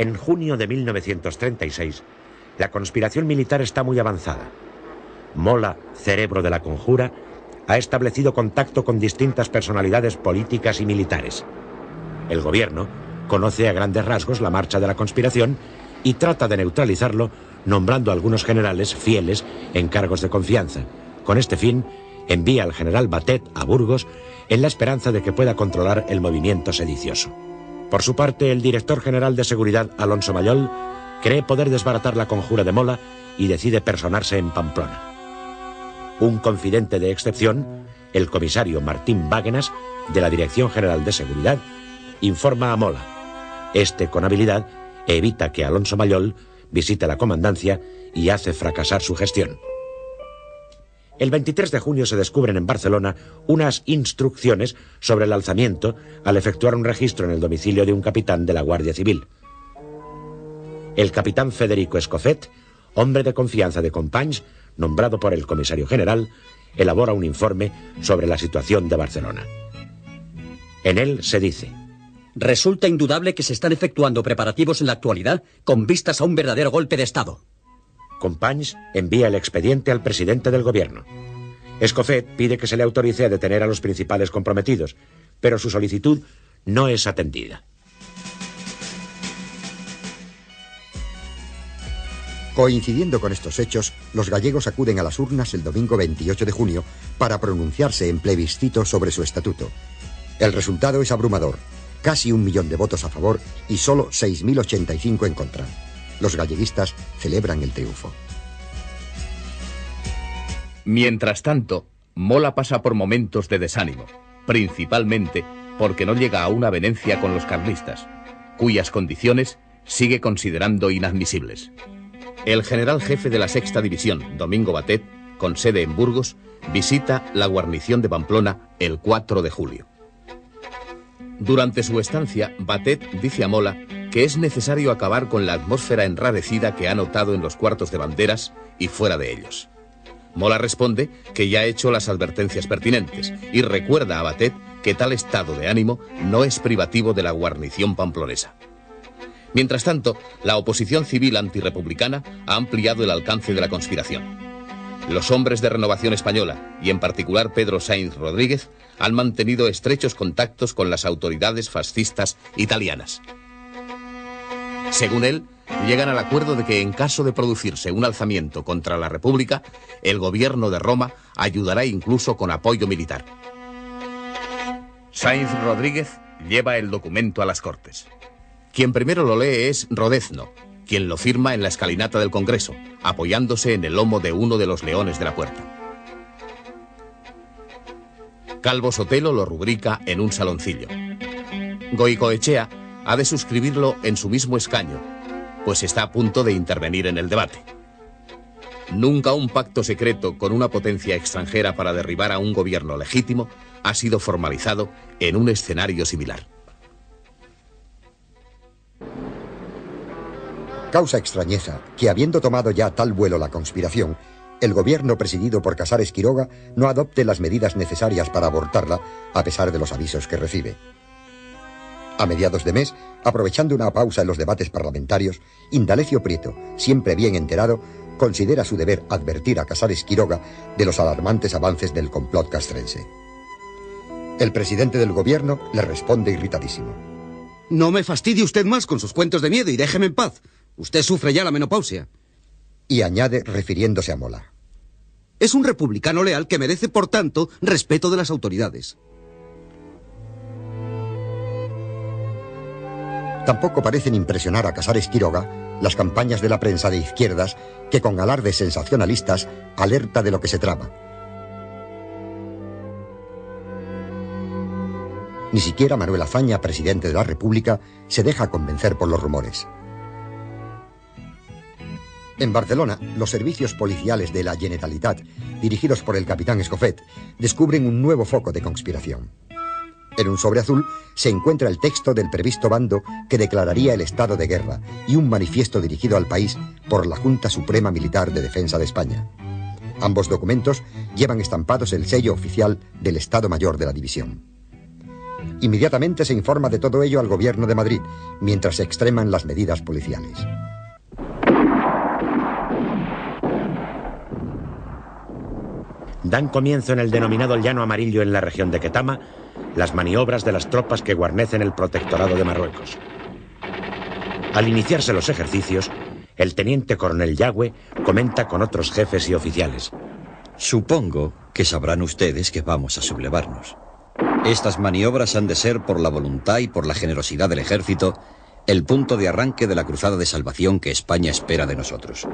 En junio de 1936, la conspiración militar está muy avanzada. Mola, cerebro de la conjura, ha establecido contacto con distintas personalidades políticas y militares. El gobierno conoce a grandes rasgos la marcha de la conspiración y trata de neutralizarlo nombrando a algunos generales fieles en cargos de confianza. Con este fin, envía al general Batet a Burgos en la esperanza de que pueda controlar el movimiento sedicioso. Por su parte, el director general de seguridad, Alonso Mayol, cree poder desbaratar la conjura de Mola y decide personarse en Pamplona. Un confidente de excepción, el comisario Martín Báguenas, de la Dirección General de Seguridad, informa a Mola. Este, con habilidad, evita que Alonso Mayol visite la comandancia y hace fracasar su gestión. El 23 de junio se descubren en Barcelona unas instrucciones sobre el alzamiento al efectuar un registro en el domicilio de un capitán de la Guardia Civil. El capitán Federico Escofet, hombre de confianza de Companys, nombrado por el comisario general, elabora un informe sobre la situación de Barcelona. En él se dice: resulta indudable que se están efectuando preparativos en la actualidad con vistas a un verdadero golpe de Estado. Companys envía el expediente al presidente del gobierno. Escofet pide que se le autorice a detener a los principales comprometidos, pero su solicitud no es atendida. Coincidiendo con estos hechos, los gallegos acuden a las urnas el domingo 28 de junio para pronunciarse en plebiscito sobre su estatuto. El resultado es abrumador: casi 1 millón de votos a favor y solo 6.085 en contra. Los galleguistas celebran el triunfo. Mientras tanto, Mola pasa por momentos de desánimo, principalmente porque no llega a una avenencia con los carlistas, cuyas condiciones sigue considerando inadmisibles. El general jefe de la Sexta División, Domingo Batet, con sede en Burgos, visita la guarnición de Pamplona el 4 de julio. Durante su estancia, Batet dice a Mola que es necesario acabar con la atmósfera enrarecida que ha notado en los cuartos de banderas y fuera de ellos. Mola responde que ya ha hecho las advertencias pertinentes y recuerda a Batet que tal estado de ánimo no es privativo de la guarnición pamplonesa. Mientras tanto, la oposición civil antirrepublicana ha ampliado el alcance de la conspiración. Los hombres de Renovación Española, y en particular Pedro Sainz Rodríguez, han mantenido estrechos contactos con las autoridades fascistas italianas. Según él, llegan al acuerdo de que en caso de producirse un alzamiento contra la República, el gobierno de Roma ayudará incluso con apoyo militar. Sainz Rodríguez lleva el documento a las Cortes. Quien primero lo lee es Rodezno, quien lo firma en la escalinata del Congreso, apoyándose en el lomo de uno de los leones de la puerta. Calvo Sotelo lo rubrica en un saloncillo. Goicoechea ha de suscribirlo en su mismo escaño, pues está a punto de intervenir en el debate. Nunca un pacto secreto con una potencia extranjera para derribar a un gobierno legítimo ha sido formalizado en un escenario similar. Causa extrañeza que, habiendo tomado ya tal vuelo la conspiración, el gobierno presidido por Casares Quiroga no adopte las medidas necesarias para abortarla, a pesar de los avisos que recibe. A mediados de mes, aprovechando una pausa en los debates parlamentarios, Indalecio Prieto, siempre bien enterado, considera su deber advertir a Casares Quiroga de los alarmantes avances del complot castrense. El presidente del gobierno le responde irritadísimo: no me fastidie usted más con sus cuentos de miedo y déjeme en paz. Usted sufre ya la menopausia. Y añade, refiriéndose a Mola: es un republicano leal que merece, por tanto, respeto de las autoridades. Tampoco parecen impresionar a Casares Quiroga las campañas de la prensa de izquierdas que, con alardes sensacionalistas, alerta de lo que se trama. Ni siquiera Manuel Azaña, presidente de la República, se deja convencer por los rumores. En Barcelona, los servicios policiales de la Generalitat, dirigidos por el capitán Escofet, descubren un nuevo foco de conspiración. En un sobre azul se encuentra el texto del previsto bando que declararía el estado de guerra y un manifiesto dirigido al país por la Junta Suprema Militar de Defensa de España. Ambos documentos llevan estampados el sello oficial del Estado Mayor de la División. Inmediatamente se informa de todo ello al gobierno de Madrid, mientras se extreman las medidas policiales. Dan comienzo en el denominado Llano Amarillo en la región de Ketama las maniobras de las tropas que guarnecen el protectorado de Marruecos. Al iniciarse los ejercicios, el teniente coronel Yagüe comenta con otros jefes y oficiales. Supongo que sabrán ustedes que vamos a sublevarnos. Estas maniobras han de ser, por la voluntad y por la generosidad del ejército, el punto de arranque de la cruzada de salvación que España espera de nosotros.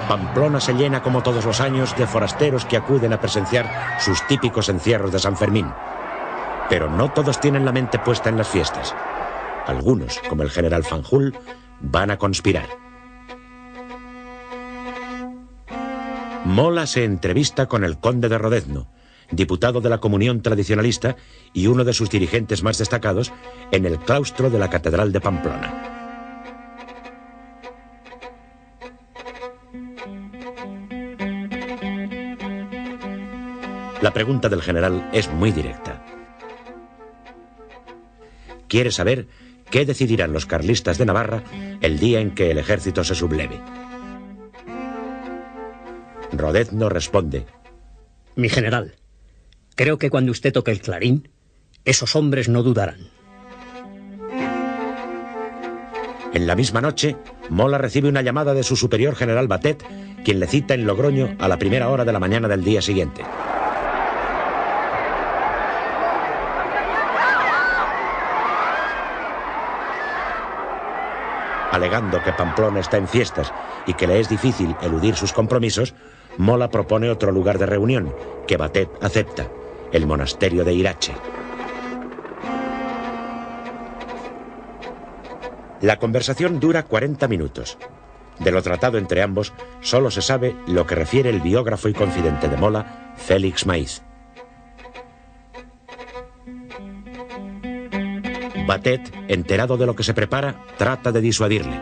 Pamplona se llena como todos los años de forasteros que acuden a presenciar sus típicos encierros de San Fermín. Pero no todos tienen la mente puesta en las fiestas. Algunos, como el general Fanjul, van a conspirar. Mola se entrevista con el conde de Rodezno, diputado de la Comunión Tradicionalista y uno de sus dirigentes más destacados, en el claustro de la Catedral de Pamplona. La pregunta del general es muy directa. Quiere saber qué decidirán los carlistas de Navarra el día en que el ejército se subleve. Rodezno responde: Mi general, creo que cuando usted toque el clarín, esos hombres no dudarán. En la misma noche, Mola recibe una llamada de su superior general Batet, quien le cita en Logroño a la primera hora de la mañana del día siguiente. Alegando que Pamplona está en fiestas y que le es difícil eludir sus compromisos, Mola propone otro lugar de reunión, que Batet acepta, el monasterio de Irache. La conversación dura 40 minutos. De lo tratado entre ambos, solo se sabe lo que refiere el biógrafo y confidente de Mola, Félix Maíz. Batet, enterado de lo que se prepara, trata de disuadirle.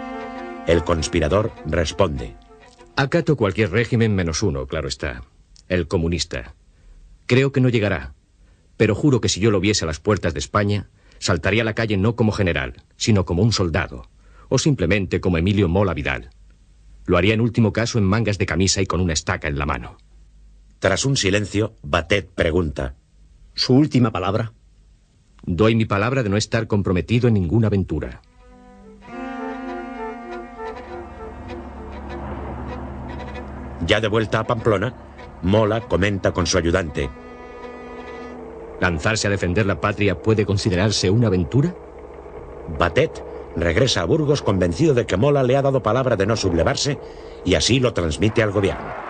El conspirador responde: Acato cualquier régimen menos uno, claro está. El comunista. Creo que no llegará, pero juro que si yo lo viese a las puertas de España, saltaría a la calle no como general, sino como un soldado, o simplemente como Emilio Mola Vidal. Lo haría en último caso en mangas de camisa y con una estaca en la mano. Tras un silencio, Batet pregunta: ¿Su última palabra? Doy mi palabra de no estar comprometido en ninguna aventura. Ya de vuelta a Pamplona, Mola comenta con su ayudante: ¿Lanzarse a defender la patria puede considerarse una aventura? Batet regresa a Burgos convencido de que Mola le ha dado palabra de no sublevarse y así lo transmite al gobierno.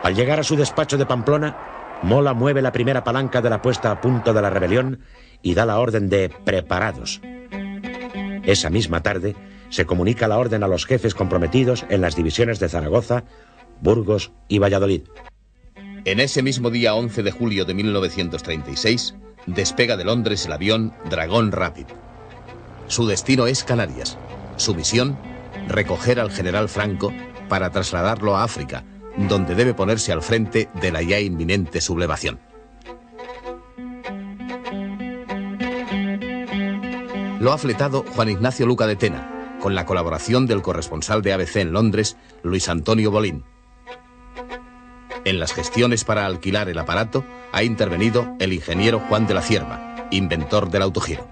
Al llegar a su despacho de Pamplona, Mola mueve la primera palanca de la puesta a punto de la rebelión y da la orden de preparados. Esa misma tarde se comunica la orden a los jefes comprometidos en las divisiones de Zaragoza, Burgos y Valladolid. En ese mismo día 11 de julio de 1936, despega de Londres el avión Dragón Rapid. Su destino es Canarias. Su misión, recoger al general Franco para trasladarlo a África, donde debe ponerse al frente de la ya inminente sublevación. Lo ha fletado Juan Ignacio Luca de Tena, con la colaboración del corresponsal de ABC en Londres, Luis Antonio Bolín. En las gestiones para alquilar el aparato ha intervenido el ingeniero Juan de la Cierva, inventor del autogiro.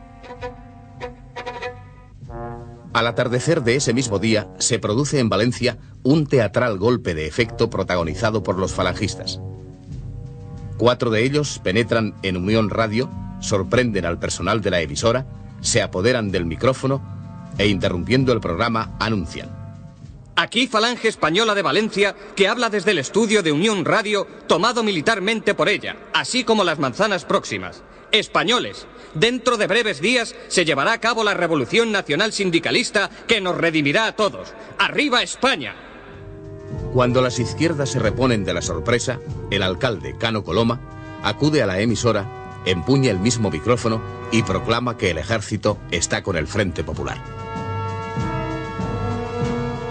Al atardecer de ese mismo día, se produce en Valencia un teatral golpe de efecto protagonizado por los falangistas. 4 de ellos penetran en Unión Radio, sorprenden al personal de la emisora, se apoderan del micrófono e, interrumpiendo el programa, anuncian: Aquí Falange Española de Valencia, que habla desde el estudio de Unión Radio, tomado militarmente por ella, así como las manzanas próximas. Españoles, dentro de breves días se llevará a cabo la revolución nacional sindicalista que nos redimirá a todos. ¡Arriba España! Cuando las izquierdas se reponen de la sorpresa, el alcalde Cano Coloma acude a la emisora, empuña el mismo micrófono y proclama que el ejército está con el Frente Popular.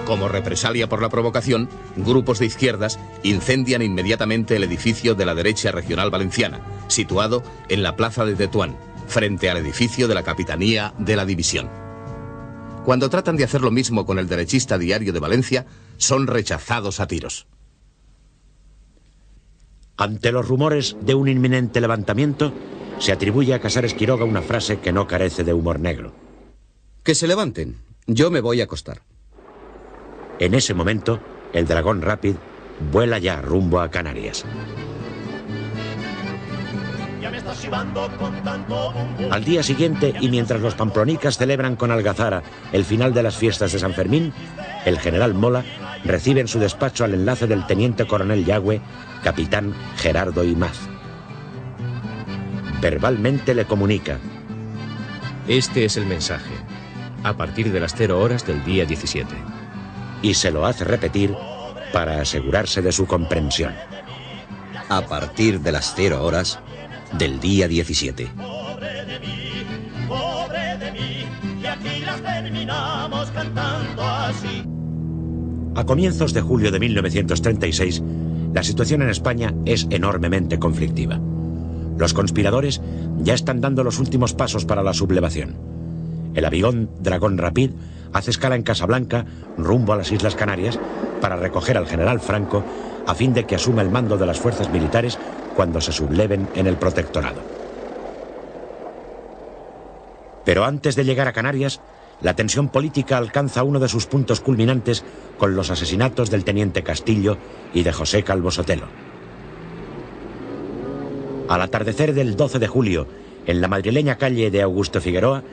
Como represalia por la provocación, grupos de izquierdas incendian inmediatamente el edificio de la derecha regional valenciana, situado en la plaza de Tetuán, frente al edificio de la Capitanía de la División. Cuando tratan de hacer lo mismo con el derechista Diario de Valencia, son rechazados a tiros. Ante los rumores de un inminente levantamiento, se atribuye a Casares Quiroga una frase que no carece de humor negro. Que se levanten. Yo me voy a acostar. En ese momento, el Dragón Rapid vuela ya rumbo a Canarias. Al día siguiente, y mientras los pamplonicas celebran con algazara el final de las fiestas de San Fermín, el general Mola recibe en su despacho al enlace del teniente coronel Yagüe, capitán Gerardo Imaz. Verbalmente le comunica: Este es el mensaje, a partir de las 0 horas del día 17. Y se lo hace repetir para asegurarse de su comprensión. A partir de las 0 horas del día 17. Pobre de mí, y aquí las terminamos cantando así. A comienzos de julio de 1936, la situación en España es enormemente conflictiva. Los conspiradores ya están dando los últimos pasos para la sublevación. El avión Dragón Rapid hace escala en Casablanca, rumbo a las Islas Canarias, para recoger al general Franco a fin de que asuma el mando de las fuerzas militares cuando se subleven en el protectorado. Pero antes de llegar a Canarias, la tensión política alcanza uno de sus puntos culminantes con los asesinatos del teniente Castillo y de José Calvo Sotelo. Al atardecer del 12 de julio, en la madrileña calle de Augusto Figueroa,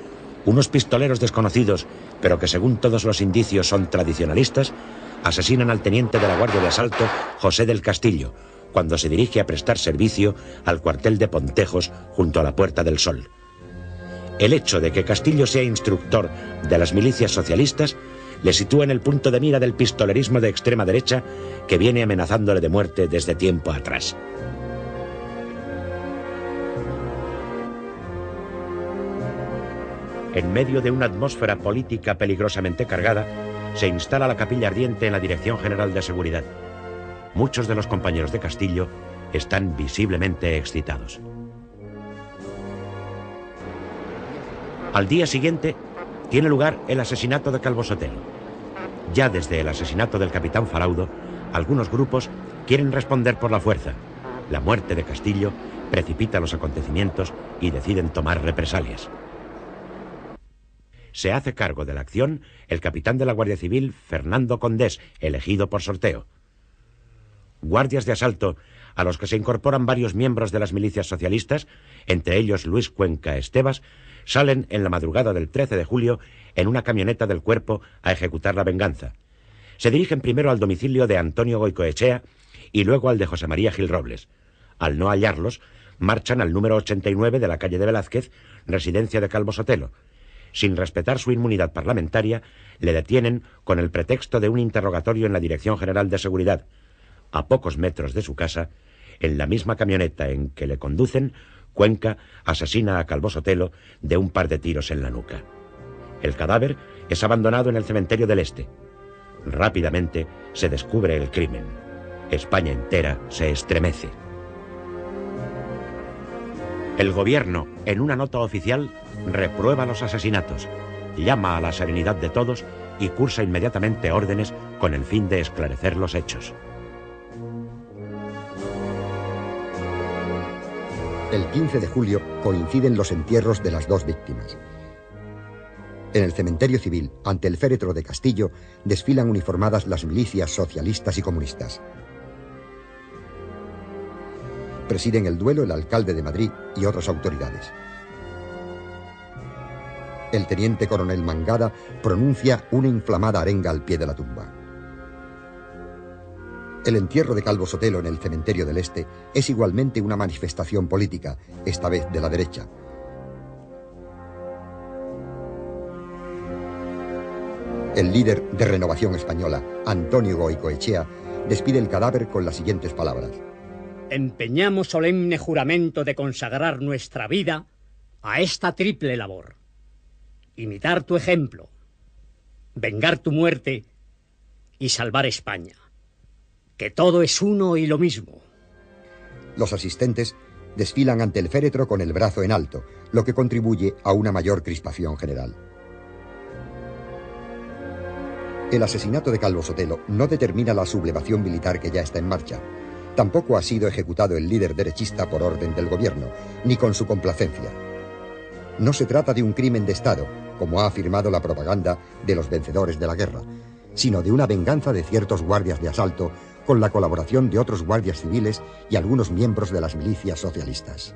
unos pistoleros desconocidos, pero que según todos los indicios son tradicionalistas, asesinan al teniente de la Guardia de Asalto, José del Castillo, cuando se dirige a prestar servicio al cuartel de Pontejos junto a la Puerta del Sol. El hecho de que Castillo sea instructor de las milicias socialistas le sitúa en el punto de mira del pistolerismo de extrema derecha que viene amenazándole de muerte desde tiempo atrás. En medio de una atmósfera política peligrosamente cargada, se instala la capilla ardiente en la Dirección General de Seguridad. Muchos de los compañeros de Castillo están visiblemente excitados. Al día siguiente, tiene lugar el asesinato de Calvo Sotelo. Ya desde el asesinato del capitán Faraudo, algunos grupos quieren responder por la fuerza. La muerte de Castillo precipita los acontecimientos y deciden tomar represalias. Se hace cargo de la acción el capitán de la Guardia Civil, Fernando Condés, elegido por sorteo. Guardias de asalto, a los que se incorporan varios miembros de las milicias socialistas, entre ellos Luis Cuenca Estebas, salen en la madrugada del 13 de julio en una camioneta del cuerpo a ejecutar la venganza. Se dirigen primero al domicilio de Antonio Goicoechea y luego al de José María Gil Robles. Al no hallarlos, marchan al número 89 de la calle de Velázquez, residencia de Calvo Sotelo. Sin respetar su inmunidad parlamentaria, le detienen con el pretexto de un interrogatorio en la Dirección General de Seguridad. A pocos metros de su casa, en la misma camioneta en que le conducen, Cuenca asesina a Calvo Sotelo de un par de tiros en la nuca. El cadáver es abandonado en el cementerio del Este. Rápidamente se descubre el crimen. España entera se estremece. El gobierno, en una nota oficial, reprueba los asesinatos, llama a la serenidad de todos y cursa inmediatamente órdenes con el fin de esclarecer los hechos. El 15 de julio coinciden los entierros de las dos víctimas. En el cementerio civil, ante el féretro de Castillo, desfilan uniformadas las milicias socialistas y comunistas. Presiden el duelo el alcalde de Madrid y otras autoridades. El teniente coronel Mangada pronuncia una inflamada arenga al pie de la tumba. El entierro de Calvo Sotelo en el cementerio del Este es igualmente una manifestación política, esta vez de la derecha. El líder de Renovación Española, Antonio Goicoechea, despide el cadáver con las siguientes palabras. Empeñamos solemne juramento de consagrar nuestra vida a esta triple labor. Imitar tu ejemplo, vengar tu muerte y salvar España. Que todo es uno y lo mismo. Los asistentes desfilan ante el féretro con el brazo en alto, lo que contribuye a una mayor crispación general. El asesinato de Calvo Sotelo no determina la sublevación militar que ya está en marcha. Tampoco ha sido ejecutado el líder derechista por orden del gobierno, ni con su complacencia. No se trata de un crimen de Estado, como ha afirmado la propaganda de los vencedores de la guerra, sino de una venganza de ciertos guardias de asalto con la colaboración de otros guardias civiles y algunos miembros de las milicias socialistas.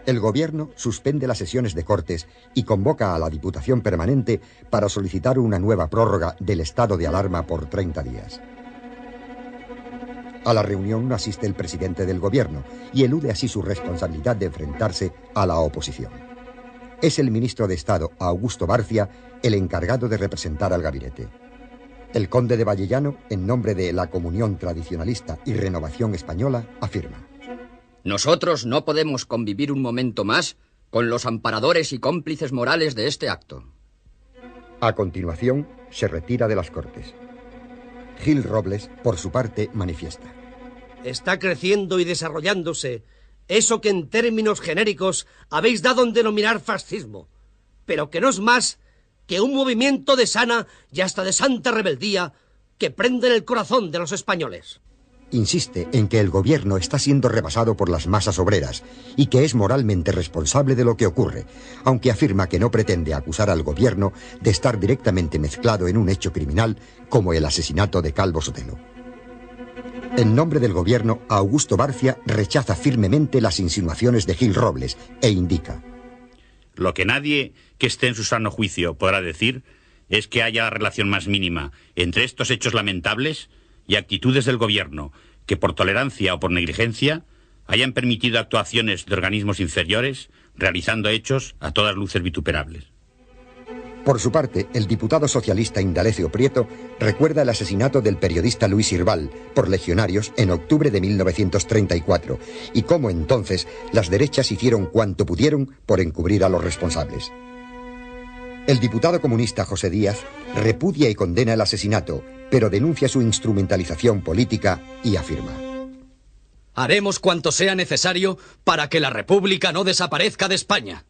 El gobierno suspende las sesiones de Cortes y convoca a la Diputación Permanente para solicitar una nueva prórroga del estado de alarma por 30 días. A la reunión no asiste el presidente del gobierno y elude así su responsabilidad de enfrentarse a la oposición. Es el ministro de Estado, Augusto Barcia, el encargado de representar al gabinete. El conde de Vallellano, en nombre de la Comunión Tradicionalista y Renovación Española, afirma: Nosotros no podemos convivir un momento más con los amparadores y cómplices morales de este acto. A continuación, se retira de las Cortes. Gil Robles, por su parte, manifiesta: Está creciendo y desarrollándose eso que en términos genéricos habéis dado en denominar fascismo, pero que no es más que un movimiento de sana y hasta de santa rebeldía que prende en el corazón de los españoles. Insiste en que el gobierno está siendo rebasado por las masas obreras y que es moralmente responsable de lo que ocurre, aunque afirma que no pretende acusar al gobierno de estar directamente mezclado en un hecho criminal como el asesinato de Calvo Sotelo. En nombre del gobierno, Augusto Barcia rechaza firmemente las insinuaciones de Gil Robles e indica: Lo que nadie que esté en su sano juicio podrá decir es que haya la relación más mínima entre estos hechos lamentables y actitudes del gobierno que por tolerancia o por negligencia hayan permitido actuaciones de organismos inferiores realizando hechos a todas luces vituperables. Por su parte, el diputado socialista Indalecio Prieto recuerda el asesinato del periodista Luis Irbal por legionarios en octubre de 1934 y cómo entonces las derechas hicieron cuanto pudieron por encubrir a los responsables. El diputado comunista José Díaz repudia y condena el asesinato, pero denuncia su instrumentalización política y afirma: Haremos cuanto sea necesario para que la República no desaparezca de España.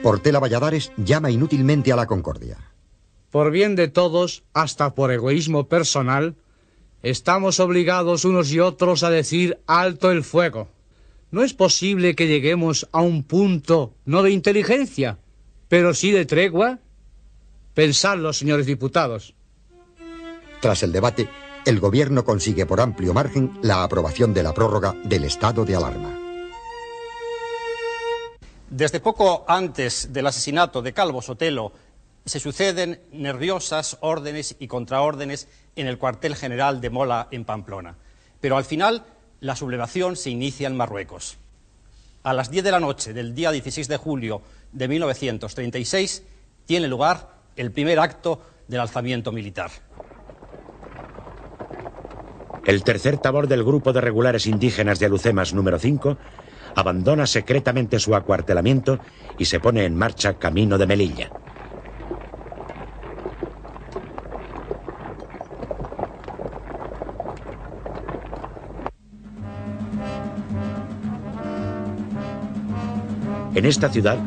Portela Valladares llama inútilmente a la concordia. Por bien de todos, hasta por egoísmo personal, estamos obligados unos y otros a decir alto el fuego. No es posible que lleguemos a un punto, no de inteligencia, pero sí de tregua. Pensadlo, señores diputados. Tras el debate, el gobierno consigue por amplio margen la aprobación de la prórroga del estado de alarma. Desde poco antes del asesinato de Calvo Sotelo, se suceden nerviosas órdenes y contraórdenes en el cuartel general de Mola, en Pamplona. Pero al final, la sublevación se inicia en Marruecos. A las 10 de la noche del día 16 de julio de 1936, tiene lugar el primer acto del alzamiento militar. El tercer tabor del Grupo de Regulares Indígenas de Alucemas número 5 abandona secretamente su acuartelamiento y se pone en marcha camino de Melilla. En esta ciudad,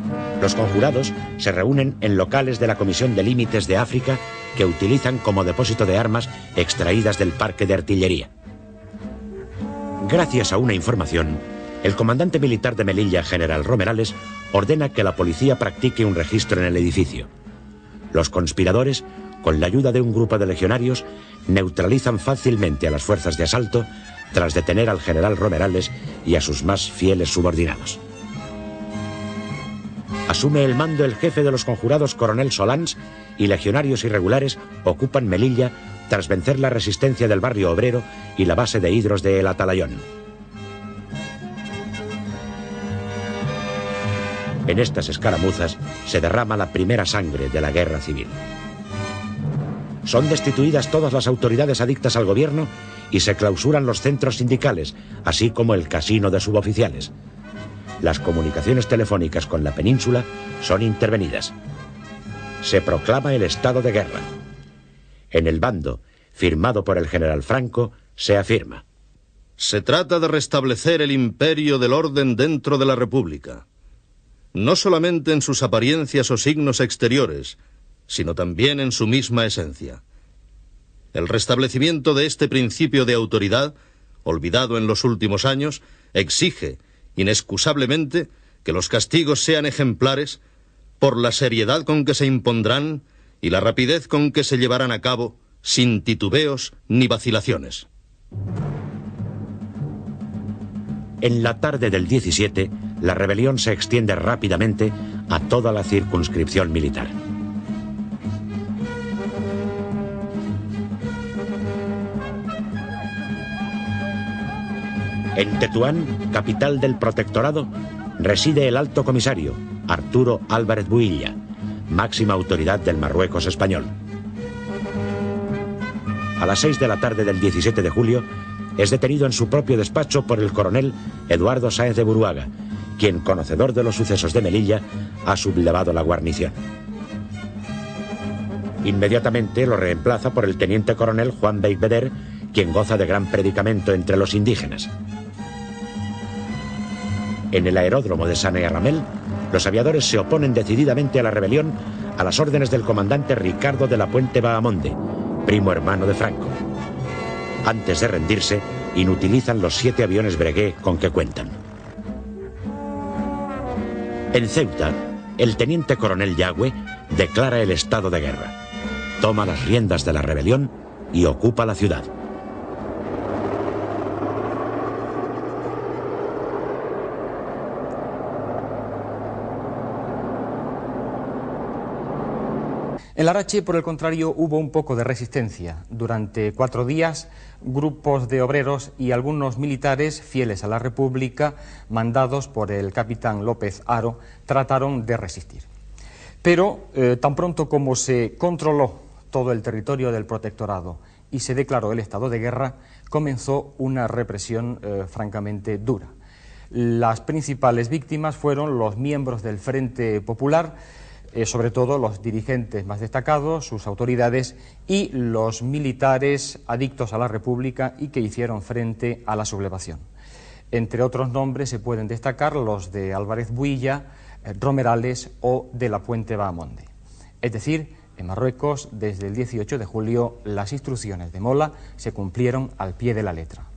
los conjurados se reúnen en locales de la Comisión de Límites de África que utilizan como depósito de armas extraídas del parque de artillería. Gracias a una información, el comandante militar de Melilla, general Romerales, ordena que la policía practique un registro en el edificio. Los conspiradores, con la ayuda de un grupo de legionarios, neutralizan fácilmente a las fuerzas de asalto tras detener al general Romerales y a sus más fieles subordinados. Asume el mando el jefe de los conjurados, coronel Solans, y legionarios irregulares ocupan Melilla tras vencer la resistencia del barrio obrero y la base de hidros de El Atalayón. En estas escaramuzas se derrama la primera sangre de la guerra civil. Son destituidas todas las autoridades adictas al gobierno y se clausuran los centros sindicales, así como el casino de suboficiales. Las comunicaciones telefónicas con la península son intervenidas. Se proclama el estado de guerra. En el bando, firmado por el general Franco, se afirma: se trata de restablecer el imperio del orden dentro de la República, no solamente en sus apariencias o signos exteriores, sino también en su misma esencia. El restablecimiento de este principio de autoridad, olvidado en los últimos años, exige, inexcusablemente, que los castigos sean ejemplares por la seriedad con que se impondrán y la rapidez con que se llevarán a cabo, sin titubeos ni vacilaciones. En la tarde del 17, la rebelión se extiende rápidamente a toda la circunscripción militar. En Tetuán, capital del protectorado, reside el alto comisario, Arturo Álvarez Builla, máxima autoridad del Marruecos español. A las 6 de la tarde del 17 de julio, es detenido en su propio despacho por el coronel Eduardo Sáenz de Buruaga, quien, conocedor de los sucesos de Melilla, ha sublevado la guarnición. Inmediatamente lo reemplaza por el teniente coronel Juan Beigbeder, quien goza de gran predicamento entre los indígenas. En el aeródromo de Sané Ramel, los aviadores se oponen decididamente a la rebelión a las órdenes del comandante Ricardo de la Puente Bahamonde, primo hermano de Franco. Antes de rendirse, inutilizan los 7 aviones Breguet con que cuentan. En Ceuta, el teniente coronel Yagüe declara el estado de guerra, toma las riendas de la rebelión y ocupa la ciudad. En Larache, por el contrario, hubo un poco de resistencia. Durante 4 días, grupos de obreros y algunos militares fieles a la República, mandados por el capitán López Haro, trataron de resistir. Pero tan pronto como se controló todo el territorio del protectorado y se declaró el estado de guerra, comenzó una represión francamente dura. Las principales víctimas fueron los miembros del Frente Popular, sobre todo los dirigentes más destacados, sus autoridades y los militares adictos a la República y que hicieron frente a la sublevación. Entre otros nombres se pueden destacar los de Álvarez Builla, Romerales o de la Puente Bahamonde. Es decir, en Marruecos, desde el 18 de julio, las instrucciones de Mola se cumplieron al pie de la letra.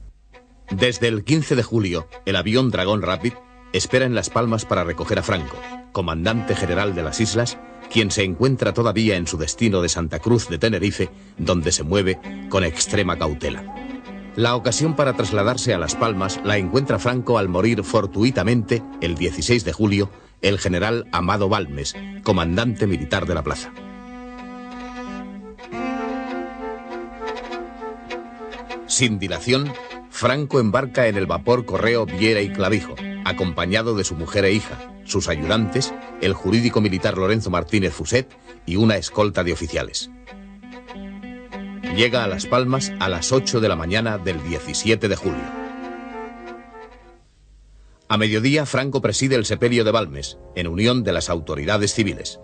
Desde el 15 de julio, el avión Dragón Rapid espera en Las Palmas para recoger a Franco, comandante general de las islas, quien se encuentra todavía en su destino de Santa Cruz de Tenerife, donde se mueve con extrema cautela. La ocasión para trasladarse a Las Palmas la encuentra Franco al morir fortuitamente, el 16 de julio, el general Amado Balmes, comandante militar de la plaza. Sin dilación, Franco embarca en el vapor Correo Viera y Clavijo, acompañado de su mujer e hija, sus ayudantes, el jurídico militar Lorenzo Martínez Fuset y una escolta de oficiales. Llega a Las Palmas a las 8 de la mañana del 17 de julio. A mediodía, Franco preside el sepelio de Balmes, en unión de las autoridades civiles.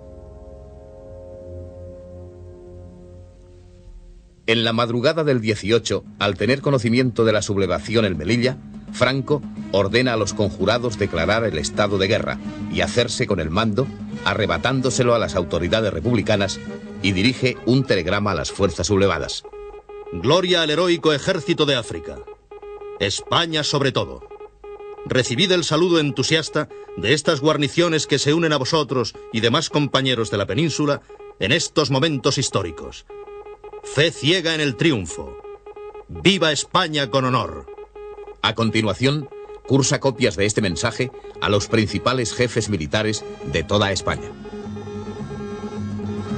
En la madrugada del 18, al tener conocimiento de la sublevación en Melilla, Franco ordena a los conjurados declarar el estado de guerra y hacerse con el mando, arrebatándoselo a las autoridades republicanas, y dirige un telegrama a las fuerzas sublevadas. Gloria al heroico ejército de África. España sobre todo. Recibid el saludo entusiasta de estas guarniciones que se unen a vosotros y demás compañeros de la península en estos momentos históricos. Fe ciega en el triunfo. ¡Viva España con honor! A continuación, cursa copias de este mensaje a los principales jefes militares de toda España.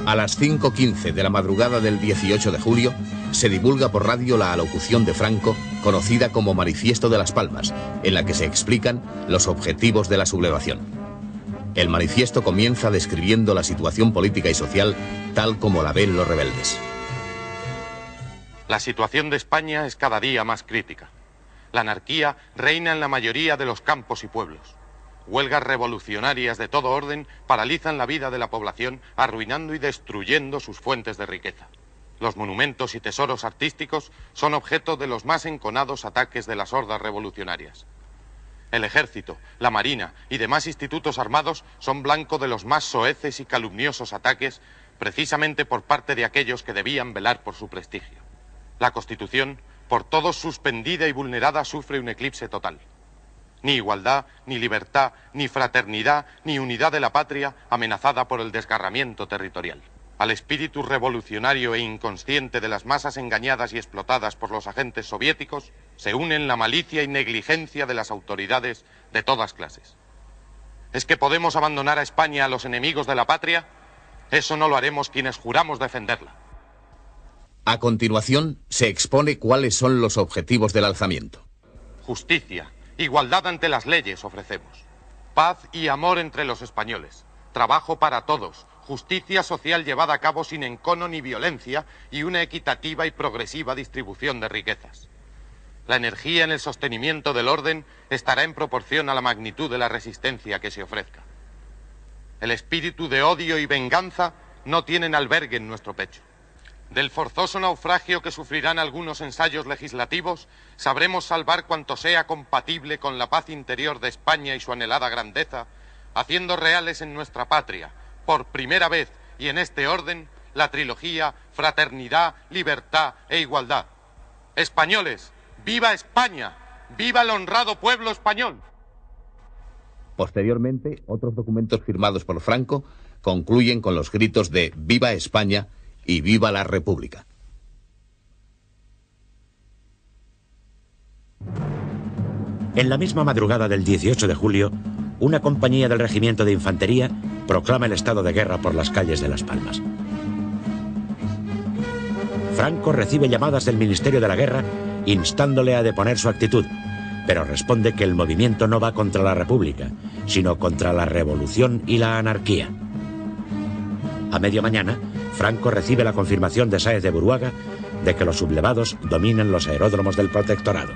A las 5:15 de la madrugada del 18 de julio, se divulga por radio la alocución de Franco, conocida como Manifiesto de las Palmas, en la que se explican los objetivos de la sublevación. El manifiesto comienza describiendo la situación política y social tal como la ven los rebeldes. La situación de España es cada día más crítica. La anarquía reina en la mayoría de los campos y pueblos. Huelgas revolucionarias de todo orden paralizan la vida de la población, arruinando y destruyendo sus fuentes de riqueza. Los monumentos y tesoros artísticos son objeto de los más enconados ataques de las hordas revolucionarias. El ejército, la marina y demás institutos armados son blanco de los más soeces y calumniosos ataques, precisamente por parte de aquellos que debían velar por su prestigio. La Constitución, por todos suspendida y vulnerada, sufre un eclipse total. Ni igualdad, ni libertad, ni fraternidad, ni unidad de la patria, amenazada por el desgarramiento territorial. Al espíritu revolucionario e inconsciente de las masas engañadas y explotadas por los agentes soviéticos, se unen la malicia y negligencia de las autoridades de todas clases. ¿Es que podemos abandonar a España a los enemigos de la patria? Eso no lo haremos quienes juramos defenderla. A continuación, se expone cuáles son los objetivos del alzamiento. Justicia, igualdad ante las leyes ofrecemos. Paz y amor entre los españoles. Trabajo para todos. Justicia social llevada a cabo sin encono ni violencia y una equitativa y progresiva distribución de riquezas. La energía en el sostenimiento del orden estará en proporción a la magnitud de la resistencia que se ofrezca. El espíritu de odio y venganza no tienen albergue en nuestro pecho. Del forzoso naufragio que sufrirán algunos ensayos legislativos, sabremos salvar cuanto sea compatible con la paz interior de España y su anhelada grandeza, haciendo reales en nuestra patria, por primera vez y en este orden, la trilogía Fraternidad, Libertad e Igualdad. Españoles, ¡viva España! ¡Viva el honrado pueblo español! Posteriormente, otros documentos firmados por Franco concluyen con los gritos de ¡Viva España! Y ¡viva la República! En la misma madrugada del 18 de julio, una compañía del Regimiento de Infantería proclama el estado de guerra por las calles de Las Palmas. Franco recibe llamadas del Ministerio de la Guerra instándole a deponer su actitud, pero responde que el movimiento no va contra la República, sino contra la revolución y la anarquía. A media mañana, Franco recibe la confirmación de Sáez de Buruaga de que los sublevados dominan los aeródromos del protectorado.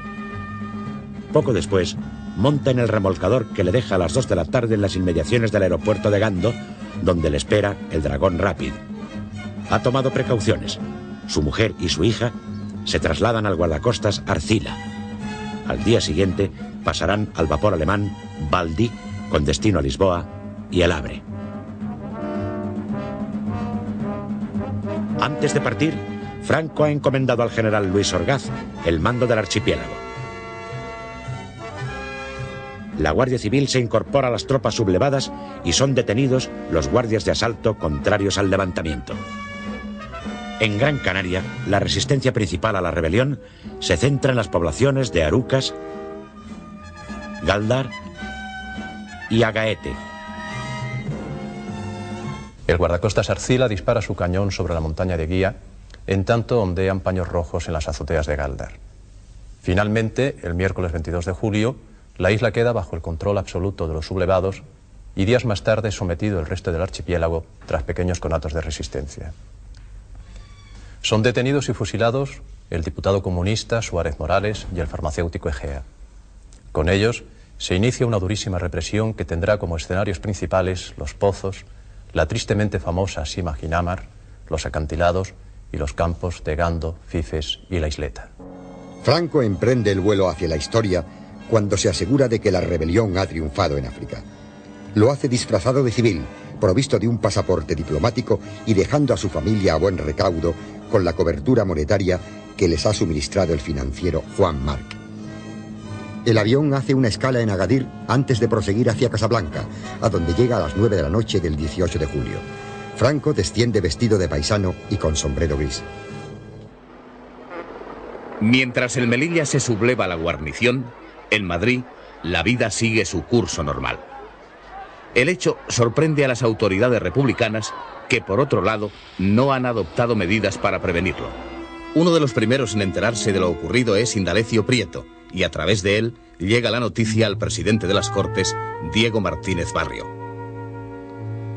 Poco después, monta en el remolcador que le deja a las 2 de la tarde en las inmediaciones del aeropuerto de Gando, donde le espera el Dragón Rapid. Ha tomado precauciones. Su mujer y su hija se trasladan al guardacostas Arcila. Al día siguiente pasarán al vapor alemán Baldi, con destino a Lisboa, y el Havre. Antes de partir, Franco ha encomendado al general Luis Orgaz el mando del archipiélago. La Guardia Civil se incorpora a las tropas sublevadas y son detenidos los guardias de asalto contrarios al levantamiento. En Gran Canaria, la resistencia principal a la rebelión se centra en las poblaciones de Arucas, Galdar y Agaete. El guardacostas Arcila dispara su cañón sobre la montaña de Guía, en tanto ondean paños rojos en las azoteas de Galdar. Finalmente, el miércoles 22 de julio, la isla queda bajo el control absoluto de los sublevados y días más tarde sometido el resto del archipiélago tras pequeños conatos de resistencia. Son detenidos y fusilados el diputado comunista Suárez Morales y el farmacéutico Egea. Con ellos se inicia una durísima represión que tendrá como escenarios principales los pozos, la tristemente famosa Sima Ginamar, los acantilados y los campos de Gando, Fifes y La Isleta. Franco emprende el vuelo hacia la historia cuando se asegura de que la rebelión ha triunfado en África. Lo hace disfrazado de civil, provisto de un pasaporte diplomático y dejando a su familia a buen recaudo con la cobertura monetaria que les ha suministrado el financiero Juan Marc. El avión hace una escala en Agadir antes de proseguir hacia Casablanca, a donde llega a las 9 de la noche del 18 de julio. Franco desciende vestido de paisano y con sombrero gris. Mientras el Melilla se subleva la guarnición, en Madrid, la vida sigue su curso normal. El hecho sorprende a las autoridades republicanas que, por otro lado, no han adoptado medidas para prevenirlo. Uno de los primeros en enterarse de lo ocurrido es Indalecio Prieto, y a través de él llega la noticia al presidente de las Cortes, Diego Martínez Barrio.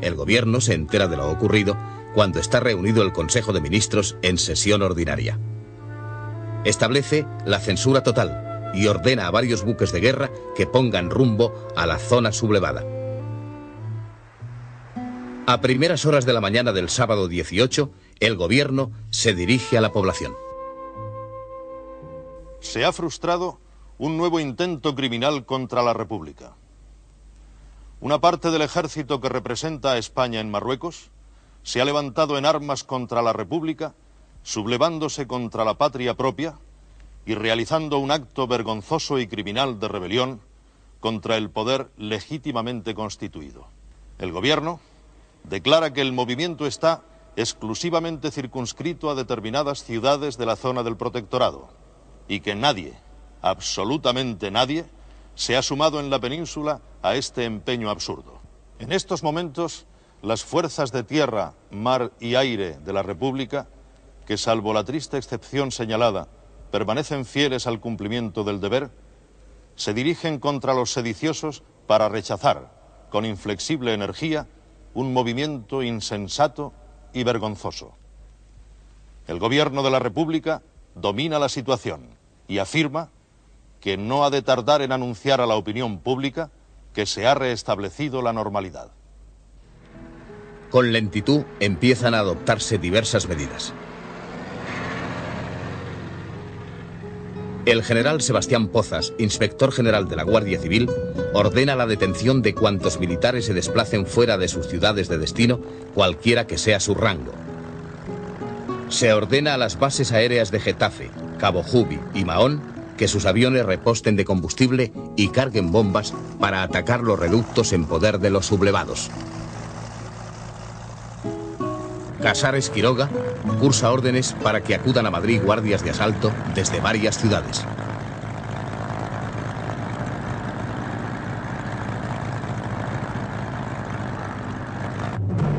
El gobierno se entera de lo ocurrido cuando está reunido el Consejo de Ministros en sesión ordinaria. Establece la censura total y ordena a varios buques de guerra que pongan rumbo a la zona sublevada. A primeras horas de la mañana del sábado 18, el gobierno se dirige a la población. Se ha frustrado un nuevo intento criminal contra la República. Una parte del ejército que representa a España en Marruecos se ha levantado en armas contra la República, sublevándose contra la patria propia y realizando un acto vergonzoso y criminal de rebelión contra el poder legítimamente constituido. El gobierno declara que el movimiento está exclusivamente circunscrito a determinadas ciudades de la zona del protectorado y que nadie, absolutamente nadie, se ha sumado en la península a este empeño absurdo. En estos momentos, las fuerzas de tierra, mar y aire de la República, que salvo la triste excepción señalada, permanecen fieles al cumplimiento del deber, se dirigen contra los sediciosos para rechazar, con inflexible energía, un movimiento insensato y vergonzoso. El gobierno de la República domina la situación y afirma que no ha de tardar en anunciar a la opinión pública que se ha restablecido la normalidad. Con lentitud empiezan a adoptarse diversas medidas. El general Sebastián Pozas, inspector general de la Guardia Civil, ordena la detención de cuantos militares se desplacen fuera de sus ciudades de destino, cualquiera que sea su rango. Se ordena a las bases aéreas de Getafe, Cabo Jubi y Mahón que sus aviones reposten de combustible y carguen bombas para atacar los reductos en poder de los sublevados. Casares Quiroga cursa órdenes para que acudan a Madrid guardias de asalto desde varias ciudades.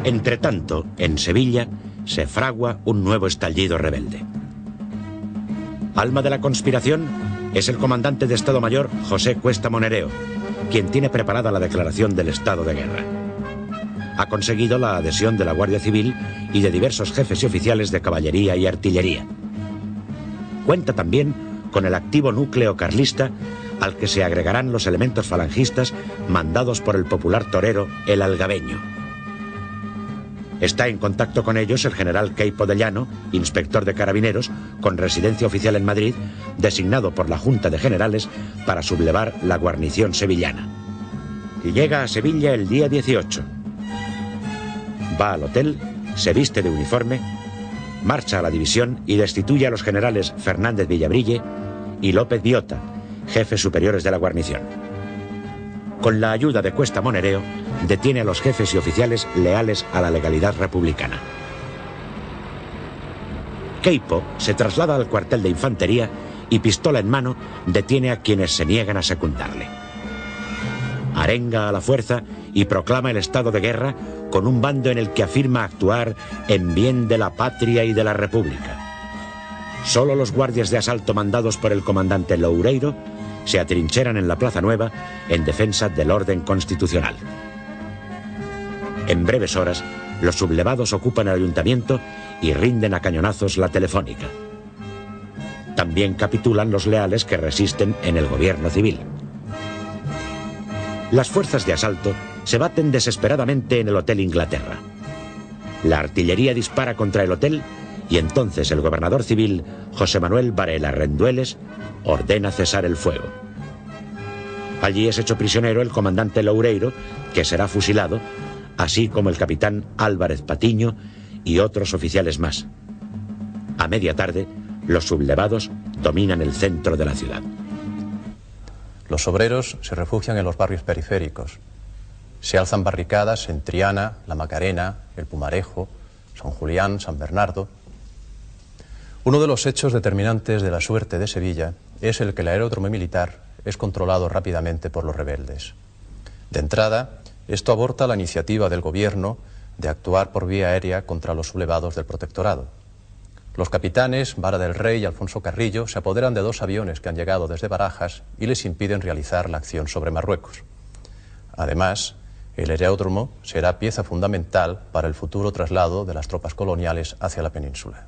Entretanto, en Sevilla se fragua un nuevo estallido rebelde. Alma de la conspiración es el comandante de Estado Mayor José Cuesta Monereo, quien tiene preparada la declaración del estado de guerra. Ha conseguido la adhesión de la Guardia Civil y de diversos jefes y oficiales de caballería y artillería. Cuenta también con el activo núcleo carlista al que se agregarán los elementos falangistas mandados por el popular torero El Algabeño. Está en contacto con ellos el general Queipo de Llano, inspector de carabineros, con residencia oficial en Madrid, designado por la Junta de Generales para sublevar la guarnición sevillana. Y llega a Sevilla el día 18. Va al hotel, se viste de uniforme, marcha a la división y destituye a los generales Fernández Villabrille y López Biota, jefes superiores de la guarnición. Con la ayuda de Cuesta Monereo, detiene a los jefes y oficiales leales a la legalidad republicana. Queipo se traslada al cuartel de infantería y, pistola en mano, detiene a quienes se niegan a secundarle. Arenga a la fuerza y proclama el estado de guerra con un bando en el que afirma actuar en bien de la patria y de la República. Solo los guardias de asalto mandados por el comandante Loureiro se atrincheran en la Plaza Nueva en defensa del orden constitucional. En breves horas, los sublevados ocupan el ayuntamiento y rinden a cañonazos la Telefónica. También capitulan los leales que resisten en el gobierno civil. Las fuerzas de asalto se baten desesperadamente en el Hotel Inglaterra. La artillería dispara contra el hotel y entonces el gobernador civil, José Manuel Varela Rendueles, ordena cesar el fuego. Allí es hecho prisionero el comandante Loureiro, que será fusilado, así como el capitán Álvarez Patiño y otros oficiales más. A media tarde, los sublevados dominan el centro de la ciudad. Los obreros se refugian en los barrios periféricos. Se alzan barricadas en Triana, La Macarena, El Pumarejo, San Julián, San Bernardo. Uno de los hechos determinantes de la suerte de Sevilla es el que el aeródromo militar es controlado rápidamente por los rebeldes. De entrada, esto aborta la iniciativa del gobierno de actuar por vía aérea contra los sublevados del protectorado. Los capitanes Vara del Rey y Alfonso Carrillo se apoderan de 2 aviones que han llegado desde Barajas y les impiden realizar la acción sobre Marruecos. Además, el aeródromo será pieza fundamental para el futuro traslado de las tropas coloniales hacia la península.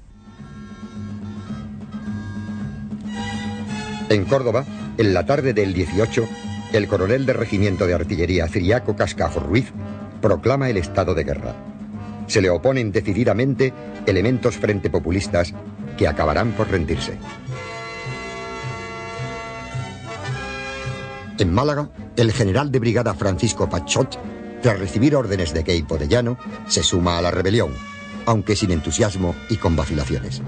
En Córdoba, en la tarde del 18, el coronel del Regimiento de Artillería Ciriaco Cascajo Ruiz proclama el estado de guerra. Se le oponen decididamente elementos frente populistas que acabarán por rendirse. En Málaga, el general de brigada Francisco Pachot, tras recibir órdenes de Queipo de Llano, se suma a la rebelión, aunque sin entusiasmo y con vacilaciones.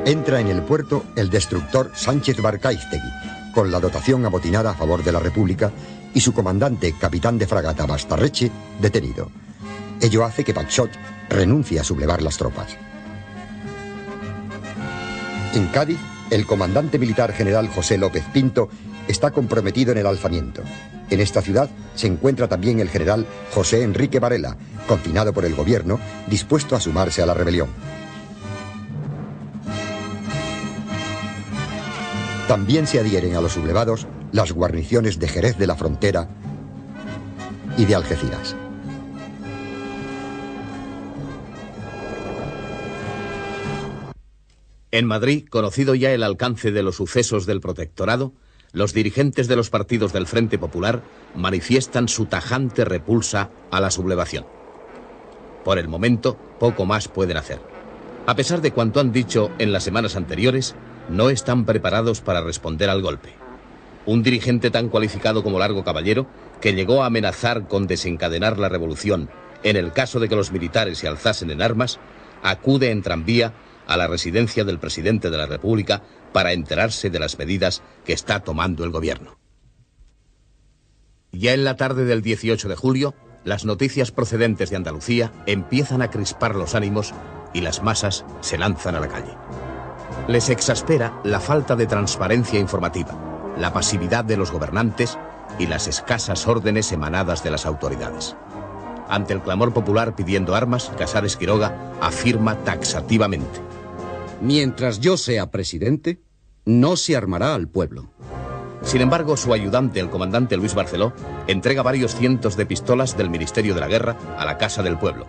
Entra en el puerto el destructor Sánchez Barcaiztegui, con la dotación amotinada a favor de la República, y su comandante, capitán de fragata Bastarreche, detenido. Ello hace que Pachot renuncie a sublevar las tropas. En Cádiz, el comandante militar general José López Pinto está comprometido en el alzamiento. En esta ciudad se encuentra también el general José Enrique Varela, confinado por el gobierno, dispuesto a sumarse a la rebelión. También se adhieren a los sublevados las guarniciones de Jerez de la Frontera y de Algeciras. En Madrid, conocido ya el alcance de los sucesos del protectorado, los dirigentes de los partidos del Frente Popular manifiestan su tajante repulsa a la sublevación. Por el momento, poco más pueden hacer. A pesar de cuanto han dicho en las semanas anteriores, no están preparados para responder al golpe. Un dirigente tan cualificado como Largo Caballero, que llegó a amenazar con desencadenar la revolución en el caso de que los militares se alzasen en armas, acude en tranvía a la residencia del presidente de la República para enterarse de las medidas que está tomando el gobierno. Ya en la tarde del 18 de julio, las noticias procedentes de Andalucía empiezan a crispar los ánimos y las masas se lanzan a la calle. Les exaspera la falta de transparencia informativa, la pasividad de los gobernantes y las escasas órdenes emanadas de las autoridades. Ante el clamor popular pidiendo armas, Casares Quiroga afirma taxativamente: mientras yo sea presidente, no se armará al pueblo. Sin embargo, su ayudante, el comandante Luis Barceló, entrega varios cientos de pistolas del Ministerio de la Guerra a la Casa del Pueblo.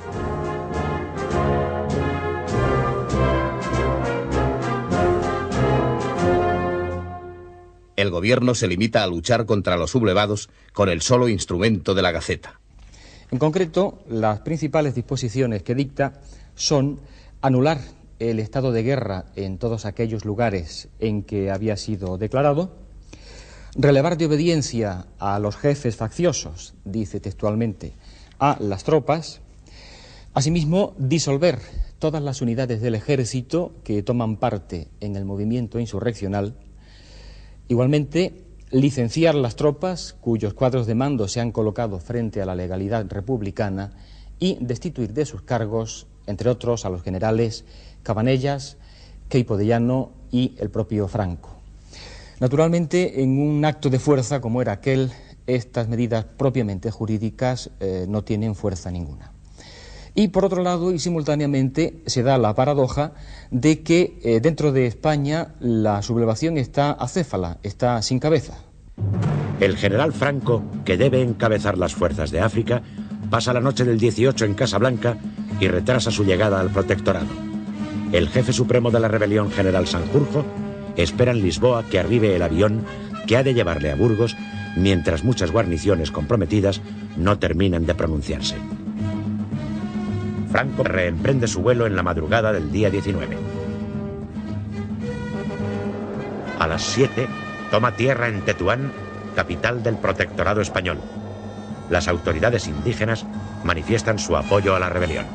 El gobierno se limita a luchar contra los sublevados con el solo instrumento de la Gaceta. En concreto, las principales disposiciones que dicta son anular el estado de guerra en todos aquellos lugares en que había sido declarado, relevar de obediencia a los jefes facciosos, dice textualmente, a las tropas, asimismo disolver todas las unidades del ejército que toman parte en el movimiento insurreccional, igualmente licenciar las tropas cuyos cuadros de mando se han colocado frente a la legalidad republicana y destituir de sus cargos, entre otros, a los generales Cabanellas, Queipo de Llano y el propio Franco. Naturalmente, en un acto de fuerza como era aquel, estas medidas propiamente jurídicas no tienen fuerza ninguna. Y por otro lado, y simultáneamente, se da la paradoja de que dentro de España la sublevación está acéfala, está sin cabeza. El general Franco, que debe encabezar las fuerzas de África, pasa la noche del 18 en Casablanca y retrasa su llegada al protectorado. El jefe supremo de la rebelión, general Sanjurjo, espera en Lisboa que arribe el avión que ha de llevarle a Burgos, mientras muchas guarniciones comprometidas no terminan de pronunciarse. Franco reemprende su vuelo en la madrugada del día 19. A las 7 toma tierra en Tetuán, capital del protectorado español. Las autoridades indígenas manifiestan su apoyo a la rebelión.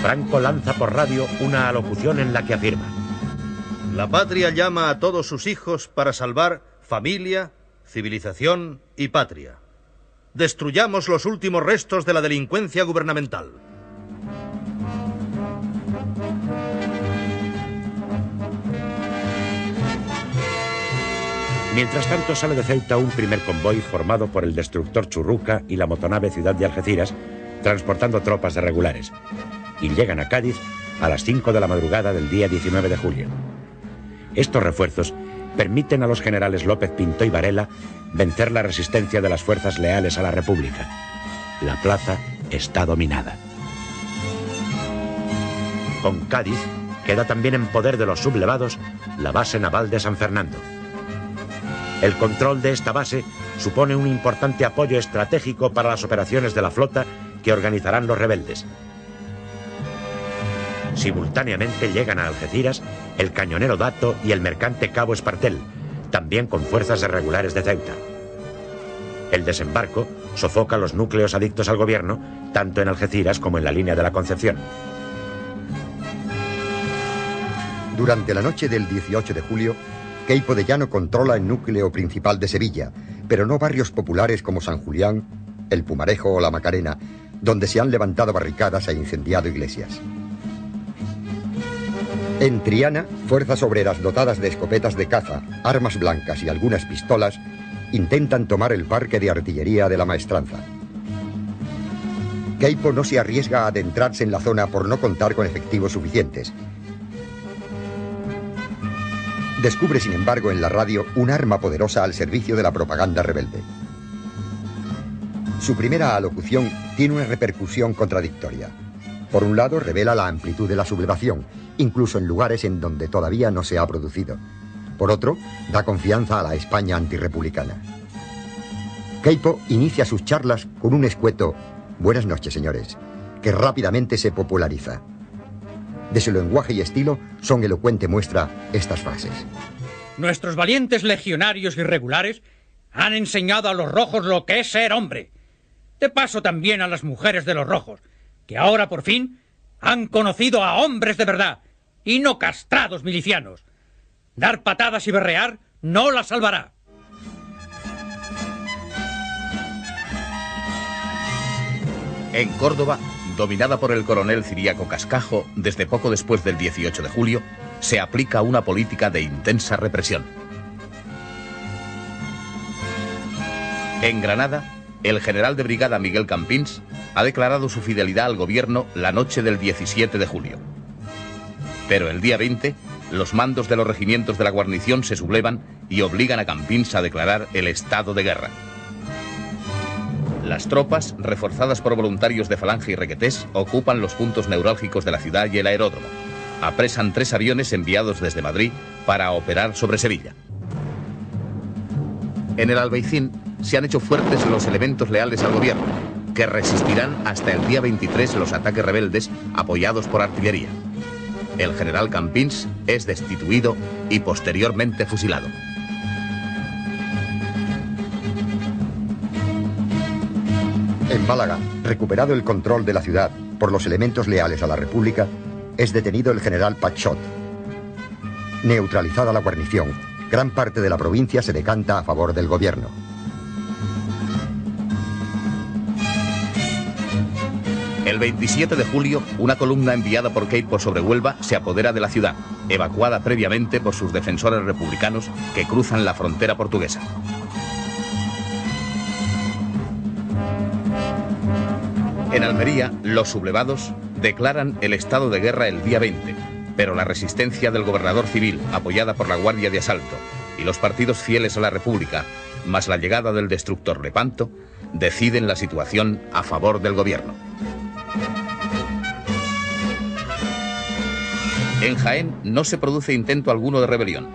Franco lanza por radio una alocución en la que afirma: la patria llama a todos sus hijos para salvar familia, civilización y patria. Destruyamos los últimos restos de la delincuencia gubernamental. Mientras tanto, sale de Ceuta un primer convoy formado por el destructor Churruca y la motonave Ciudad de Algeciras, transportando tropas de regulares, y llegan a Cádiz a las 5 de la madrugada del día 19 de julio. Estos refuerzos permiten a los generales López Pinto y Varela vencer la resistencia de las fuerzas leales a la República. La plaza está dominada. Con Cádiz queda también en poder de los sublevados la base naval de San Fernando. El control de esta base supone un importante apoyo estratégico para las operaciones de la flota que organizarán los rebeldes. Simultáneamente llegan a Algeciras el cañonero Dato y el mercante Cabo Espartel, también con fuerzas de regulares de Ceuta. El desembarco sofoca los núcleos adictos al gobierno, tanto en Algeciras como en la línea de la Concepción. Durante la noche del 18 de julio, Queipo de Llano controla el núcleo principal de Sevilla, pero no barrios populares como San Julián, el Pumarejo o la Macarena, donde se han levantado barricadas e incendiado iglesias. En Triana, fuerzas obreras dotadas de escopetas de caza, armas blancas y algunas pistolas intentan tomar el parque de artillería de la Maestranza. Queipo no se arriesga a adentrarse en la zona por no contar con efectivos suficientes. Descubre, sin embargo, en la radio un arma poderosa al servicio de la propaganda rebelde. Su primera alocución tiene una repercusión contradictoria. Por un lado, revela la amplitud de la sublevación, incluso en lugares en donde todavía no se ha producido. Por otro, da confianza a la España antirrepublicana. Queipo inicia sus charlas con un escueto «Buenas noches, señores», que rápidamente se populariza. De su lenguaje y estilo son elocuente muestra estas frases. Nuestros valientes legionarios irregulares han enseñado a los rojos lo que es ser hombre. De paso también a las mujeres de los rojos, que ahora por fin han conocido a hombres de verdad y no castrados milicianos. Dar patadas y berrear no la salvará. En Córdoba, dominada por el coronel Ciriaco Cascajo, desde poco después del 18 de julio, se aplica una política de intensa represión. En Granada, el general de brigada Miguel Campins ha declarado su fidelidad al gobierno la noche del 17 de julio. Pero el día 20, los mandos de los regimientos de la guarnición se sublevan y obligan a Campins a declarar el estado de guerra. Las tropas, reforzadas por voluntarios de Falange y Requetés, ocupan los puntos neurálgicos de la ciudad y el aeródromo. Apresan 3 aviones enviados desde Madrid para operar sobre Sevilla. En el Albaicín se han hecho fuertes los elementos leales al gobierno, que resistirán hasta el día 23 los ataques rebeldes apoyados por artillería. El general Campins es destituido y posteriormente fusilado. En Málaga, recuperado el control de la ciudad por los elementos leales a la República, es detenido el general Pachot. Neutralizada la guarnición, gran parte de la provincia se decanta a favor del gobierno. El 27 de julio, una columna enviada por Queipo sobre Huelva se apodera de la ciudad, evacuada previamente por sus defensores republicanos que cruzan la frontera portuguesa. En Almería, los sublevados declaran el estado de guerra el día 20, pero la resistencia del gobernador civil, apoyada por la Guardia de Asalto, y los partidos fieles a la República, más la llegada del destructor Lepanto, deciden la situación a favor del gobierno. En Jaén no se produce intento alguno de rebelión.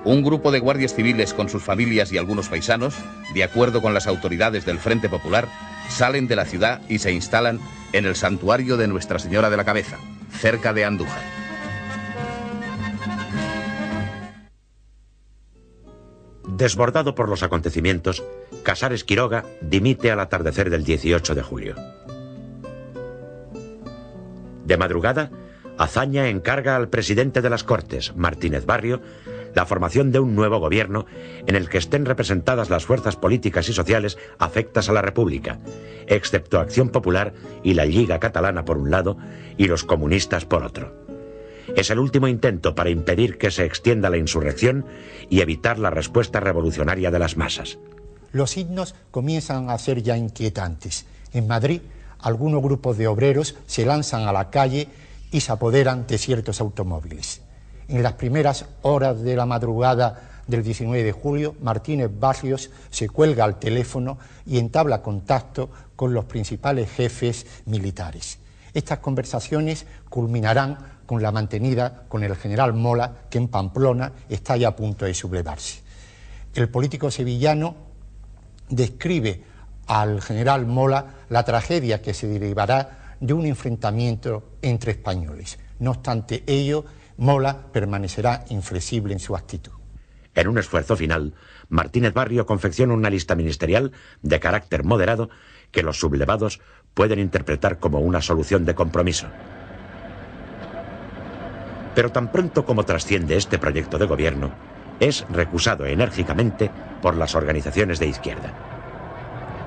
Un grupo de guardias civiles con sus familias y algunos paisanos, de acuerdo con las autoridades del Frente Popular, salen de la ciudad y se instalan en el santuario de Nuestra Señora de la Cabeza, cerca de Andújar. Desbordado por los acontecimientos, Casares Quiroga dimite al atardecer del 18 de julio. De madrugada, Azaña encarga al presidente de las Cortes, Martínez Barrio, la formación de un nuevo gobierno en el que estén representadas las fuerzas políticas y sociales afectas a la República, excepto Acción Popular y la Lliga Catalana por un lado y los comunistas por otro. Es el último intento para impedir que se extienda la insurrección y evitar la respuesta revolucionaria de las masas. Los signos comienzan a ser ya inquietantes. En Madrid, algunos grupos de obreros se lanzan a la calle y se apoderan de ciertos automóviles. En las primeras horas de la madrugada del 19 de julio, Martínez Barrios se cuelga al teléfono y entabla contacto con los principales jefes militares. Estas conversaciones culminarán con la mantenida con el general Mola, que en Pamplona está ya a punto de sublevarse. El político sevillano describe al general Mola la tragedia que se derivará de un enfrentamiento entre españoles. No obstante ello, Mola permanecerá inflexible en su actitud. En un esfuerzo final, Martínez Barrio confecciona una lista ministerial de carácter moderado que los sublevados pueden interpretar como una solución de compromiso. Pero tan pronto como trasciende este proyecto de gobierno, es recusado enérgicamente por las organizaciones de izquierda.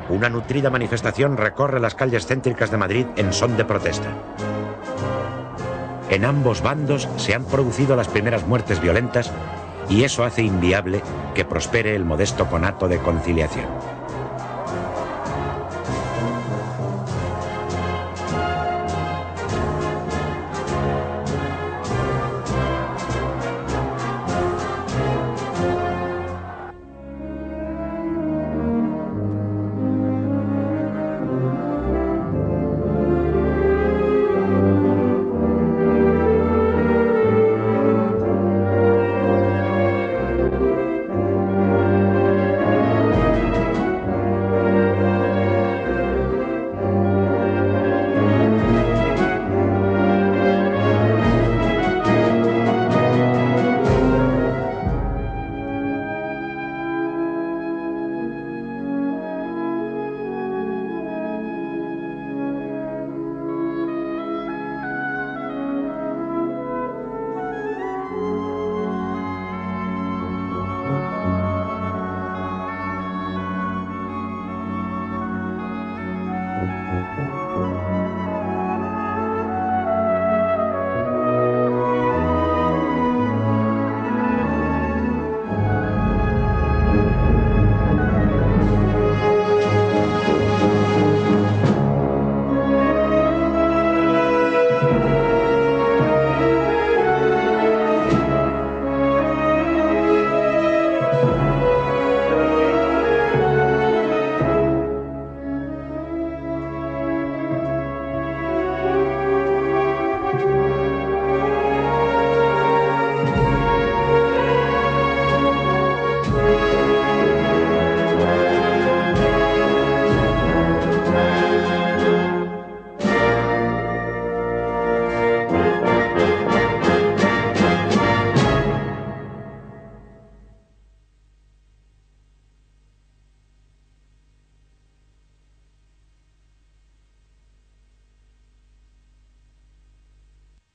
Una nutrida manifestación recorre las calles céntricas de Madrid en son de protesta. En ambos bandos se han producido las primeras muertes violentas y eso hace inviable que prospere el modesto conato de conciliación.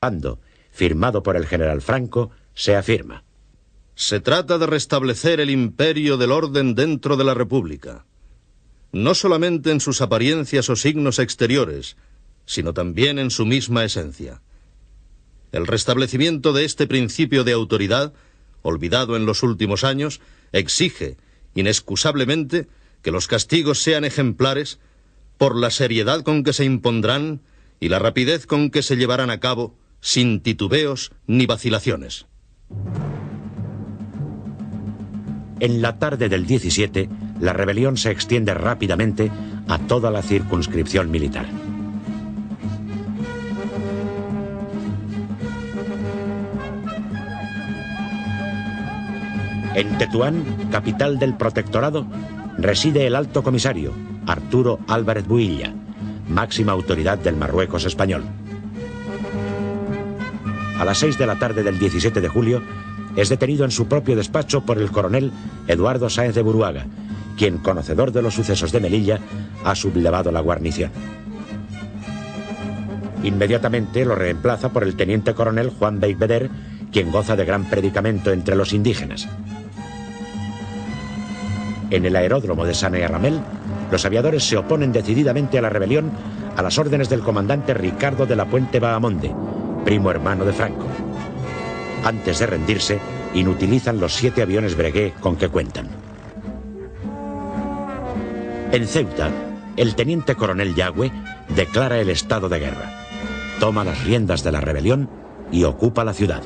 Bando, firmado por el general Franco, se afirma: se trata de restablecer el imperio del orden dentro de la República, no solamente en sus apariencias o signos exteriores, sino también en su misma esencia. El restablecimiento de este principio de autoridad, olvidado en los últimos años, exige, inexcusablemente, que los castigos sean ejemplares por la seriedad con que se impondrán y la rapidez con que se llevarán a cabo, sin titubeos ni vacilaciones. En la tarde del 17, la rebelión se extiende rápidamente a toda la circunscripción militar. En Tetuán, capital del protectorado, reside el alto comisario, Arturo Álvarez Builla, máxima autoridad del Marruecos español. A las 6 de la tarde del 17 de julio, es detenido en su propio despacho por el coronel Eduardo Sáenz de Buruaga, quien, conocedor de los sucesos de Melilla, ha sublevado la guarnición. Inmediatamente lo reemplaza por el teniente coronel Juan Beigbeder, quien goza de gran predicamento entre los indígenas. En el aeródromo de Sana y Ramel, los aviadores se oponen decididamente a la rebelión a las órdenes del comandante Ricardo de la Puente Bahamonde, primo hermano de Franco. Antes de rendirse, inutilizan los 7 aviones Breguet con que cuentan. En Ceuta, el teniente coronel Yagüe declara el estado de guerra, toma las riendas de la rebelión y ocupa la ciudad.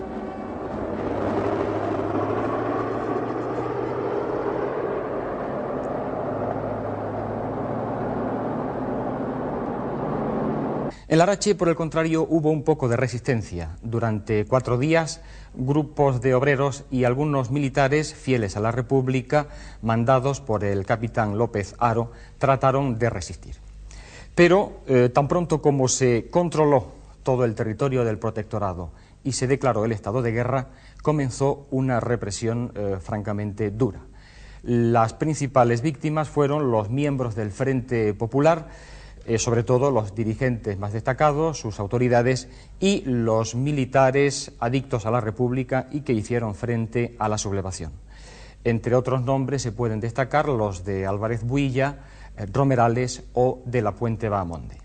En Larache, por el contrario, hubo un poco de resistencia. Durante 4 días, grupos de obreros y algunos militares fieles a la República, mandados por el capitán López Haro, trataron de resistir. Pero tan pronto como se controló todo el territorio del protectorado y se declaró el estado de guerra, comenzó una represión francamente dura. Las principales víctimas fueron los miembros del Frente Popular, sobre todo los dirigentes más destacados, sus autoridades y los militares adictos a la República y que hicieron frente a la sublevación. Entre otros nombres se pueden destacar los de Álvarez Builla, Romerales o de la Puente Bahamonde.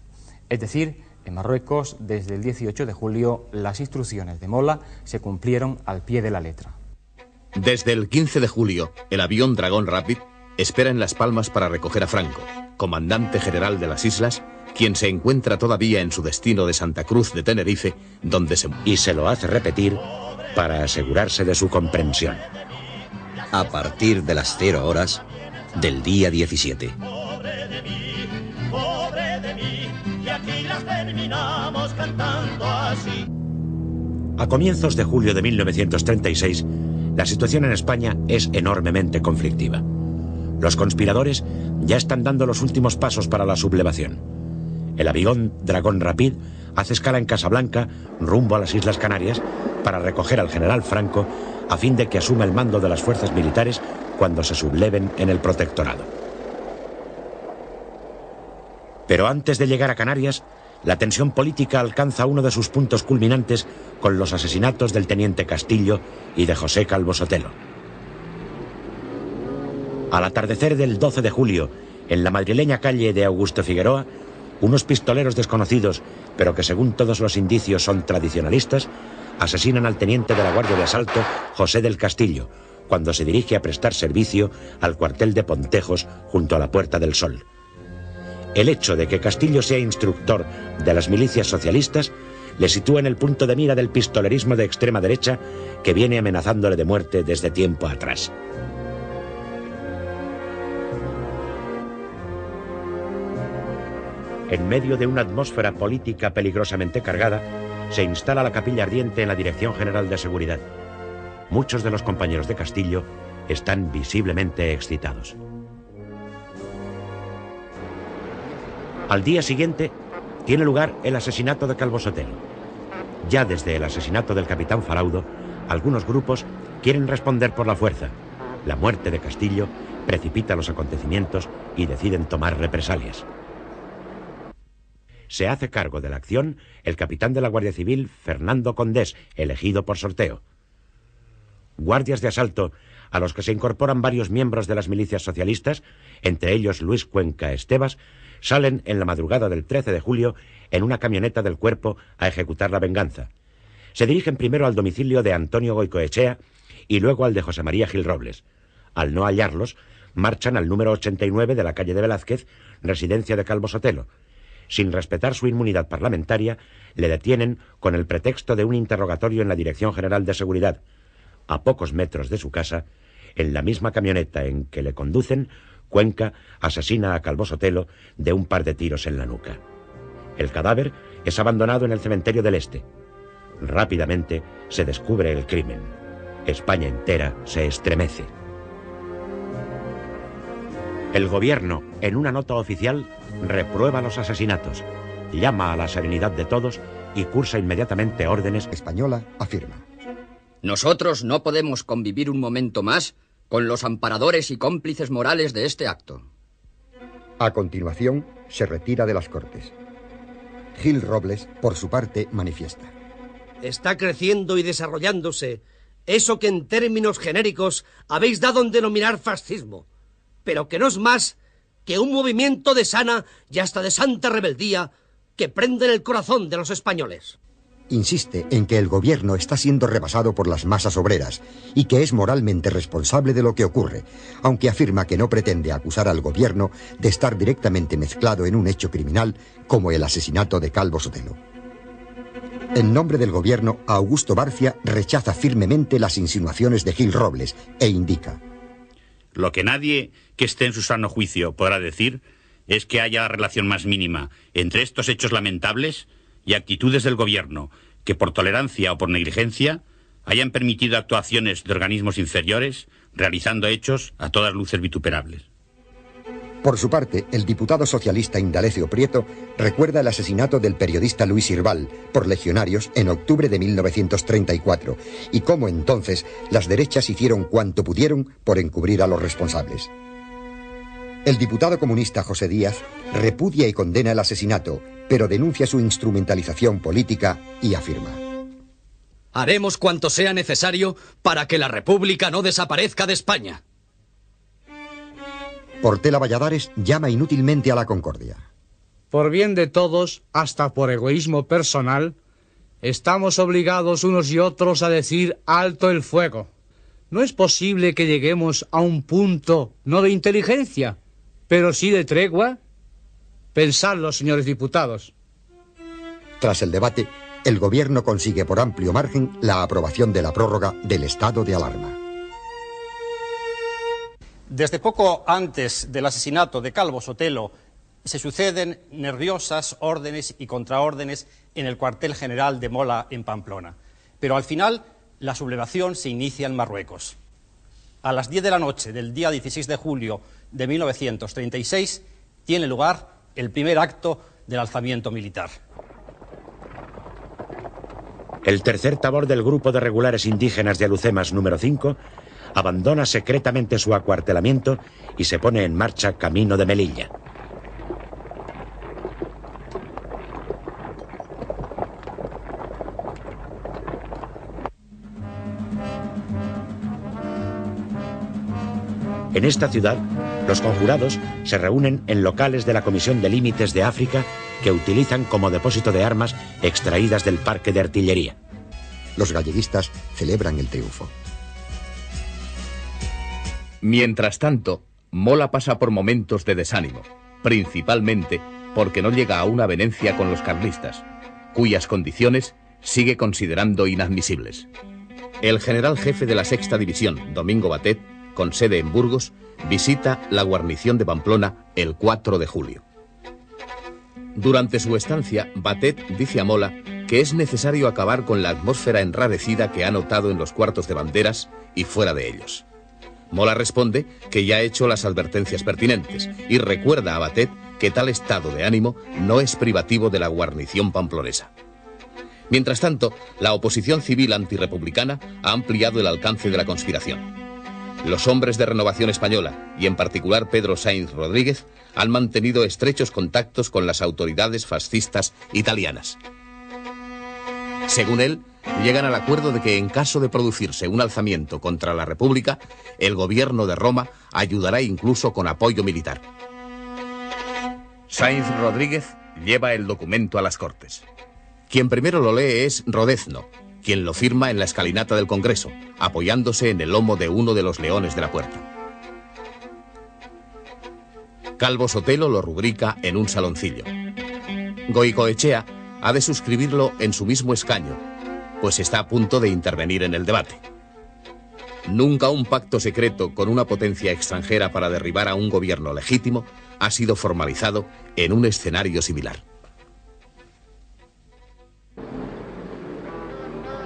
Es decir, en Marruecos, desde el 18 de julio, las instrucciones de Mola se cumplieron al pie de la letra. Desde el 15 de julio, el avión Dragón Rapid espera en Las Palmas para recoger a Franco, comandante general de las islas, quien se encuentra todavía en su destino de Santa Cruz de Tenerife, donde y se lo hace repetir para asegurarse de su comprensión. A partir de las 0 horas del día 17. Pobre de mí, y aquí las terminamos cantando así. A comienzos de julio de 1936, la situación en España es enormemente conflictiva. Los conspiradores ya están dando los últimos pasos para la sublevación. El avión Dragón Rapid hace escala en Casablanca, rumbo a las Islas Canarias, para recoger al general Franco a fin de que asuma el mando de las fuerzas militares cuando se subleven en el protectorado. Pero antes de llegar a Canarias, la tensión política alcanza uno de sus puntos culminantes con los asesinatos del teniente Castillo y de José Calvo Sotelo. Al atardecer del 12 de julio, en la madrileña calle de Augusto Figueroa, unos pistoleros desconocidos, pero que según todos los indicios son tradicionalistas, asesinan al teniente de la Guardia de Asalto, José del Castillo, cuando se dirige a prestar servicio al cuartel de Pontejos junto a la Puerta del Sol. El hecho de que Castillo sea instructor de las milicias socialistas le sitúa en el punto de mira del pistolerismo de extrema derecha que viene amenazándole de muerte desde tiempo atrás. En medio de una atmósfera política peligrosamente cargada, se instala la capilla ardiente en la Dirección General de Seguridad. Muchos de los compañeros de Castillo están visiblemente excitados. Al día siguiente, tiene lugar el asesinato de Calvo Sotelo. Ya desde el asesinato del capitán Faraudo, algunos grupos quieren responder por la fuerza. La muerte de Castillo precipita los acontecimientos y deciden tomar represalias. Se hace cargo de la acción el capitán de la Guardia Civil, Fernando Condés, elegido por sorteo. Guardias de asalto, a los que se incorporan varios miembros de las milicias socialistas, entre ellos Luis Cuenca Estebas, salen en la madrugada del 13 de julio en una camioneta del cuerpo a ejecutar la venganza. Se dirigen primero al domicilio de Antonio Goicoechea y luego al de José María Gil Robles. Al no hallarlos, marchan al número 89 de la calle de Velázquez, residencia de Calvo Sotelo. Sin respetar su inmunidad parlamentaria, le detienen con el pretexto de un interrogatorio en la Dirección General de Seguridad. A pocos metros de su casa, en la misma camioneta en que le conducen, Cuenca asesina a Calvo Sotelo de un par de tiros en la nuca. El cadáver es abandonado en el cementerio del Este. Rápidamente se descubre el crimen. España entera se estremece. El gobierno, en una nota oficial, reprueba los asesinatos, llama a la serenidad de todos y cursa inmediatamente órdenes. Española afirma: nosotros no podemos convivir un momento más con los amparadores y cómplices morales de este acto. A continuación, se retira de las Cortes. Gil Robles, por su parte, manifiesta: está creciendo y desarrollándose eso que en términos genéricos habéis dado en denominar fascismo, pero que no es más que un movimiento de sana y hasta de santa rebeldía que prende en el corazón de los españoles. insiste en que el gobierno está siendo rebasado por las masas obreras y que es moralmente responsable de lo que ocurre, aunque afirma que no pretende acusar al gobierno de estar directamente mezclado en un hecho criminal como el asesinato de Calvo Sotelo. En nombre del gobierno, Augusto Barcia rechaza firmemente las insinuaciones de Gil Robles e indica: lo que nadie que esté en su sano juicio podrá decir es que haya relación más mínima entre estos hechos lamentables y actitudes del gobierno que por tolerancia o por negligencia hayan permitido actuaciones de organismos inferiores realizando hechos a todas luces vituperables. Por su parte, el diputado socialista Indalecio Prieto recuerda el asesinato del periodista Luis Irbal por legionarios en octubre de 1934 y cómo entonces las derechas hicieron cuanto pudieron por encubrir a los responsables. El diputado comunista José Díaz repudia y condena el asesinato, pero denuncia su instrumentalización política y afirma: haremos cuanto sea necesario para que la República no desaparezca de España. Portela Valladares llama inútilmente a la concordia. Por bien de todos, hasta por egoísmo personal, estamos obligados unos y otros a decir alto el fuego. No es posible que lleguemos a un punto, no de inteligencia, pero sí de tregua. Pensadlo, señores diputados. Tras el debate, el gobierno consigue por amplio margen la aprobación de la prórroga del estado de alarma. Desde poco antes del asesinato de Calvo Sotelo, se suceden nerviosas órdenes y contraórdenes en el cuartel general de Mola en Pamplona. Pero al final, la sublevación se inicia en Marruecos. A las 10 de la noche del día 16 de julio de 1936 tiene lugar el primer acto del alzamiento militar. El tercer tabor del Grupo de Regulares Indígenas de Alucemas número 5 abandona secretamente su acuartelamiento y se pone en marcha camino de Melilla. En esta ciudad, los conjurados se reúnen en locales de la Comisión de Límites de África que utilizan como depósito de armas extraídas del parque de artillería. Los galleguistas celebran el triunfo. Mientras tanto, Mola pasa por momentos de desánimo, principalmente porque no llega a una avenencia con los carlistas, cuyas condiciones sigue considerando inadmisibles. El general jefe de la Sexta División, Domingo Batet, con sede en Burgos, visita la guarnición de Pamplona el 4 de julio. Durante su estancia, Batet dice a Mola que es necesario acabar con la atmósfera enrarecida que ha notado en los cuartos de banderas y fuera de ellos. Mola responde que ya ha hecho las advertencias pertinentes y recuerda a Batet que tal estado de ánimo no es privativo de la guarnición pamplonesa. Mientras tanto, la oposición civil antirrepublicana ha ampliado el alcance de la conspiración. Los hombres de Renovación Española, y en particular Pedro Sainz Rodríguez, han mantenido estrechos contactos con las autoridades fascistas italianas. Según él, llegan al acuerdo de que en caso de producirse un alzamiento contra la República, el gobierno de Roma ayudará incluso con apoyo militar. Sainz Rodríguez lleva el documento a las Cortes. Quien primero lo lee es Rodezno, quien lo firma en la escalinata del Congreso, apoyándose en el lomo de uno de los leones de la puerta. Calvo Sotelo lo rubrica en un saloncillo. Goicoechea ha de suscribirlo en su mismo escaño, pues está a punto de intervenir en el debate. Nunca un pacto secreto con una potencia extranjera para derribar a un gobierno legítimo ha sido formalizado en un escenario similar.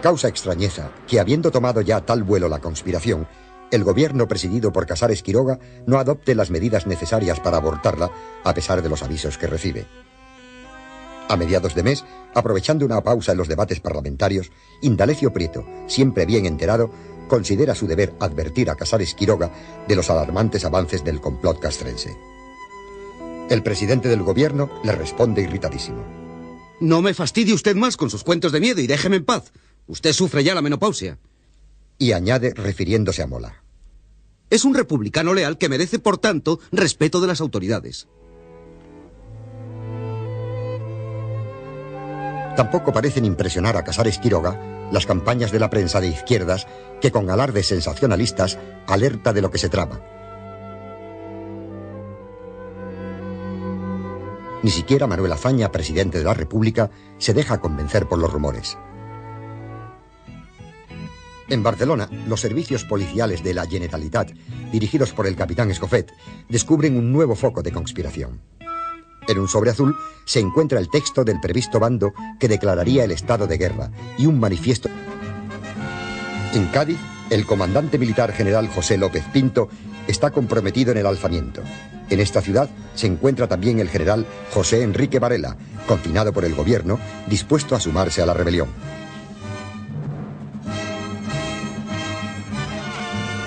Causa extrañeza que, habiendo tomado ya tal vuelo la conspiración, el gobierno presidido por Casares Quiroga no adopte las medidas necesarias para abortarla, a pesar de los avisos que recibe. A mediados de mes, aprovechando una pausa en los debates parlamentarios, Indalecio Prieto, siempre bien enterado, considera su deber advertir a Casares Quiroga de los alarmantes avances del complot castrense. El presidente del gobierno le responde irritadísimo: No me fastidie usted más con sus cuentos de miedo y déjeme en paz. Usted sufre ya la menopausia. Y añade, refiriéndose a Mola: Es un republicano leal que merece, por tanto, respeto de las autoridades. Tampoco parecen impresionar a Casares Quiroga las campañas de la prensa de izquierdas que con alardes sensacionalistas alerta de lo que se trama. Ni siquiera Manuel Azaña, presidente de la República, se deja convencer por los rumores. En Barcelona, los servicios policiales de la Generalitat, dirigidos por el capitán Escofet, descubren un nuevo foco de conspiración. En un sobre azul se encuentra el texto del previsto bando que declararía el estado de guerra y un manifiesto. En Cádiz, el comandante militar general José López Pinto está comprometido en el alzamiento. En esta ciudad se encuentra también el general José Enrique Varela, confinado por el gobierno, dispuesto a sumarse a la rebelión.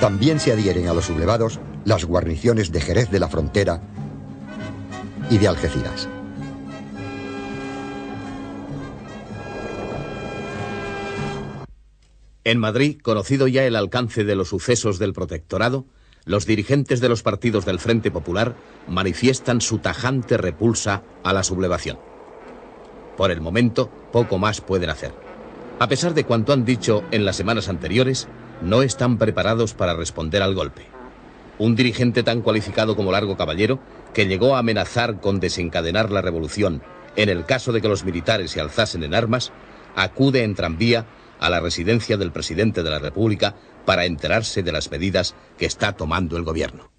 También se adhieren a los sublevados las guarniciones de Jerez de la Frontera y de Algeciras. En Madrid, conocido ya el alcance de los sucesos del protectorado, los dirigentes de los partidos del Frente Popular manifiestan su tajante repulsa a la sublevación. Por el momento, poco más pueden hacer. A pesar de cuanto han dicho en las semanas anteriores, no están preparados para responder al golpe. Un dirigente tan cualificado como Largo Caballero, que llegó a amenazar con desencadenar la revolución en el caso de que los militares se alzasen en armas, acude en tranvía a la residencia del presidente de la República para enterarse de las medidas que está tomando el gobierno.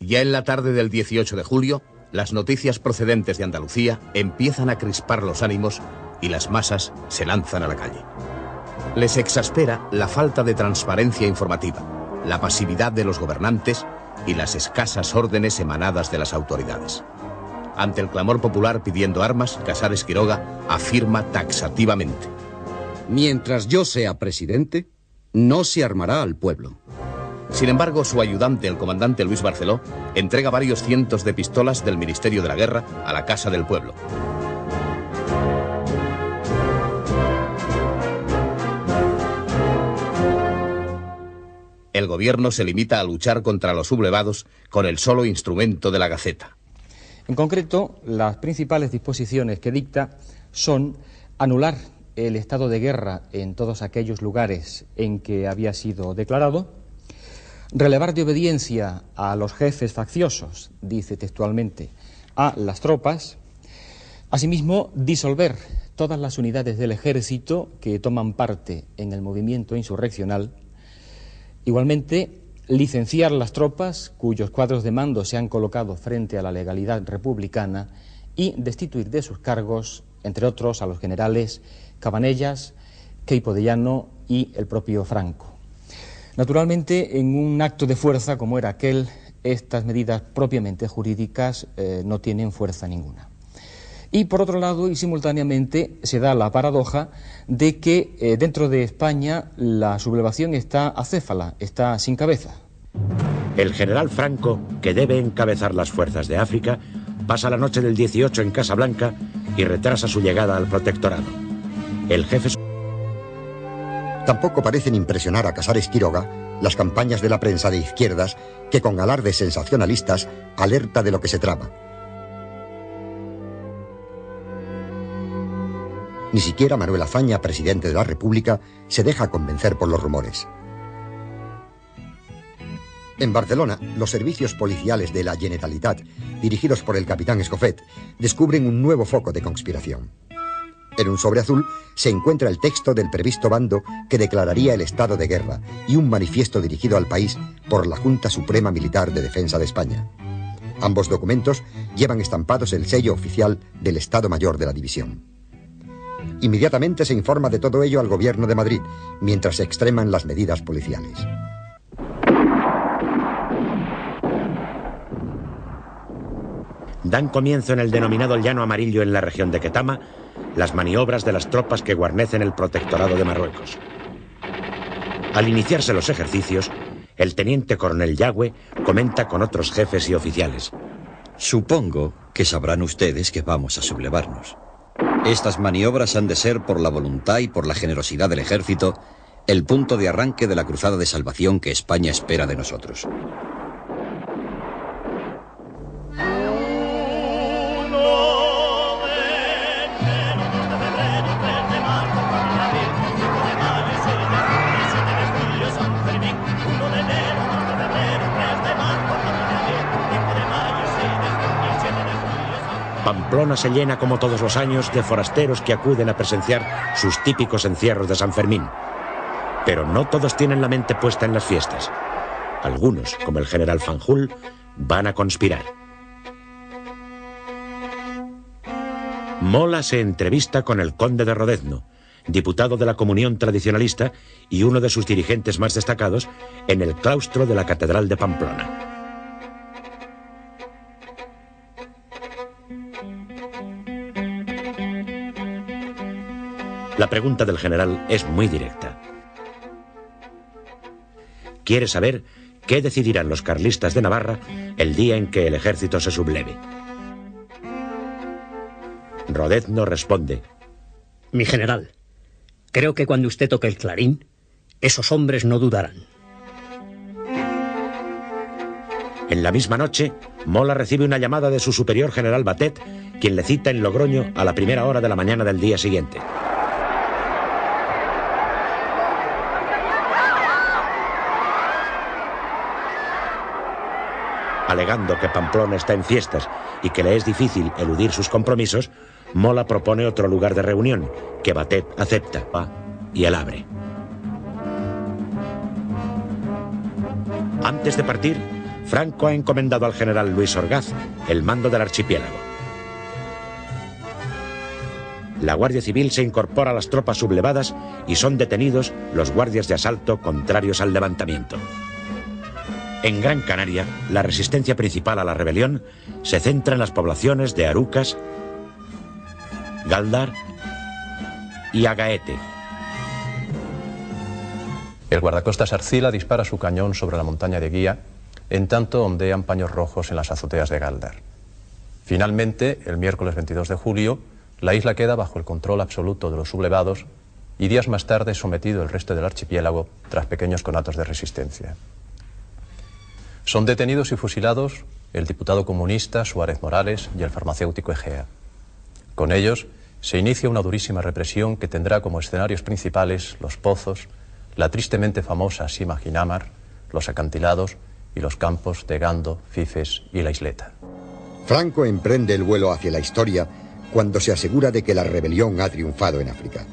Ya en la tarde del 18 de julio, las noticias procedentes de Andalucía empiezan a crispar los ánimos y las masas se lanzan a la calle. Les exaspera la falta de transparencia informativa, la pasividad de los gobernantes y las escasas órdenes emanadas de las autoridades. Ante el clamor popular pidiendo armas, Casares Quiroga afirma taxativamente: mientras yo sea presidente, no se armará al pueblo. Sin embargo, su ayudante, el comandante Luis Barceló, entrega varios cientos de pistolas del Ministerio de la Guerra a la Casa del Pueblo. El gobierno se limita a luchar contra los sublevados con el solo instrumento de la Gaceta. En concreto, las principales disposiciones que dicta son anular el estado de guerra en todos aquellos lugares en que había sido declarado, relevar de obediencia a los jefes facciosos, dice textualmente, a las tropas, asimismo disolver todas las unidades del ejército que toman parte en el movimiento insurreccional, igualmente licenciar las tropas cuyos cuadros de mando se han colocado frente a la legalidad republicana y destituir de sus cargos, entre otros, a los generales Cabanellas, Queipo de Llano y el propio Franco. Naturalmente, en un acto de fuerza como era aquel, estas medidas propiamente jurídicas no tienen fuerza ninguna. Y por otro lado, y simultáneamente, se da la paradoja de que dentro de España la sublevación está acéfala, está sin cabeza. El general Franco, que debe encabezar las fuerzas de África, pasa la noche del 18 en Casablanca y retrasa su llegada al protectorado. El jefe... Tampoco parecen impresionar a Casares Quiroga las campañas de la prensa de izquierdas que con alardes sensacionalistas alerta de lo que se trama. Ni siquiera Manuel Azaña, presidente de la República, se deja convencer por los rumores. En Barcelona, los servicios policiales de la Generalitat, dirigidos por el capitán Escofet, descubren un nuevo foco de conspiración. En un sobre azul se encuentra el texto del previsto bando que declararía el estado de guerra y un manifiesto dirigido al país por la Junta Suprema Militar de Defensa de España. Ambos documentos llevan estampados el sello oficial del Estado Mayor de la División. Inmediatamente se informa de todo ello al gobierno de Madrid, mientras se extreman las medidas policiales. Dan comienzo en el denominado Llano Amarillo en la región de Ketama las maniobras de las tropas que guarnecen el protectorado de Marruecos. Al iniciarse los ejercicios, el teniente coronel Yagüe comenta con otros jefes y oficiales: supongo que sabrán ustedes que vamos a sublevarnos. Estas maniobras han de ser, por la voluntad y por la generosidad del ejército, el punto de arranque de la cruzada de salvación que España espera de nosotros. Pamplona se llena como todos los años de forasteros que acuden a presenciar sus típicos encierros de San Fermín. Pero no todos tienen la mente puesta en las fiestas. Algunos, como el general Fanjul, van a conspirar. Mola se entrevista con el conde de Rodezno, diputado de la Comunión Tradicionalista y uno de sus dirigentes más destacados, en el claustro de la Catedral de Pamplona. La pregunta del general es muy directa. Quiere saber qué decidirán los carlistas de Navarra el día en que el ejército se subleve. Rodezno responde: Mi general, creo que cuando usted toque el clarín, esos hombres no dudarán. En la misma noche, Mola recibe una llamada de su superior general Batet, quien le cita en Logroño a la primera hora de la mañana del día siguiente. Alegando que Pamplona está en fiestas y que le es difícil eludir sus compromisos, Mola propone otro lugar de reunión, que Batet acepta, y él abre. Antes de partir, Franco ha encomendado al general Luis Orgaz el mando del archipiélago. La Guardia Civil se incorpora a las tropas sublevadas y son detenidos los guardias de asalto contrarios al levantamiento. En Gran Canaria, la resistencia principal a la rebelión se centra en las poblaciones de Arucas, Galdar y Agaete. El guardacostas Arcila dispara su cañón sobre la montaña de Guía, en tanto ondean paños rojos en las azoteas de Galdar. Finalmente, el miércoles 22 de julio, la isla queda bajo el control absoluto de los sublevados y días más tarde sometido el resto del archipiélago tras pequeños conatos de resistencia. Son detenidos y fusilados el diputado comunista Suárez Morales y el farmacéutico Egea. Con ellos se inicia una durísima represión que tendrá como escenarios principales los pozos, la tristemente famosa Sima Ginamar, los acantilados y los campos de Gando, Fifes y la Isleta. Franco emprende el vuelo hacia la historia cuando se asegura de que la rebelión ha triunfado en África.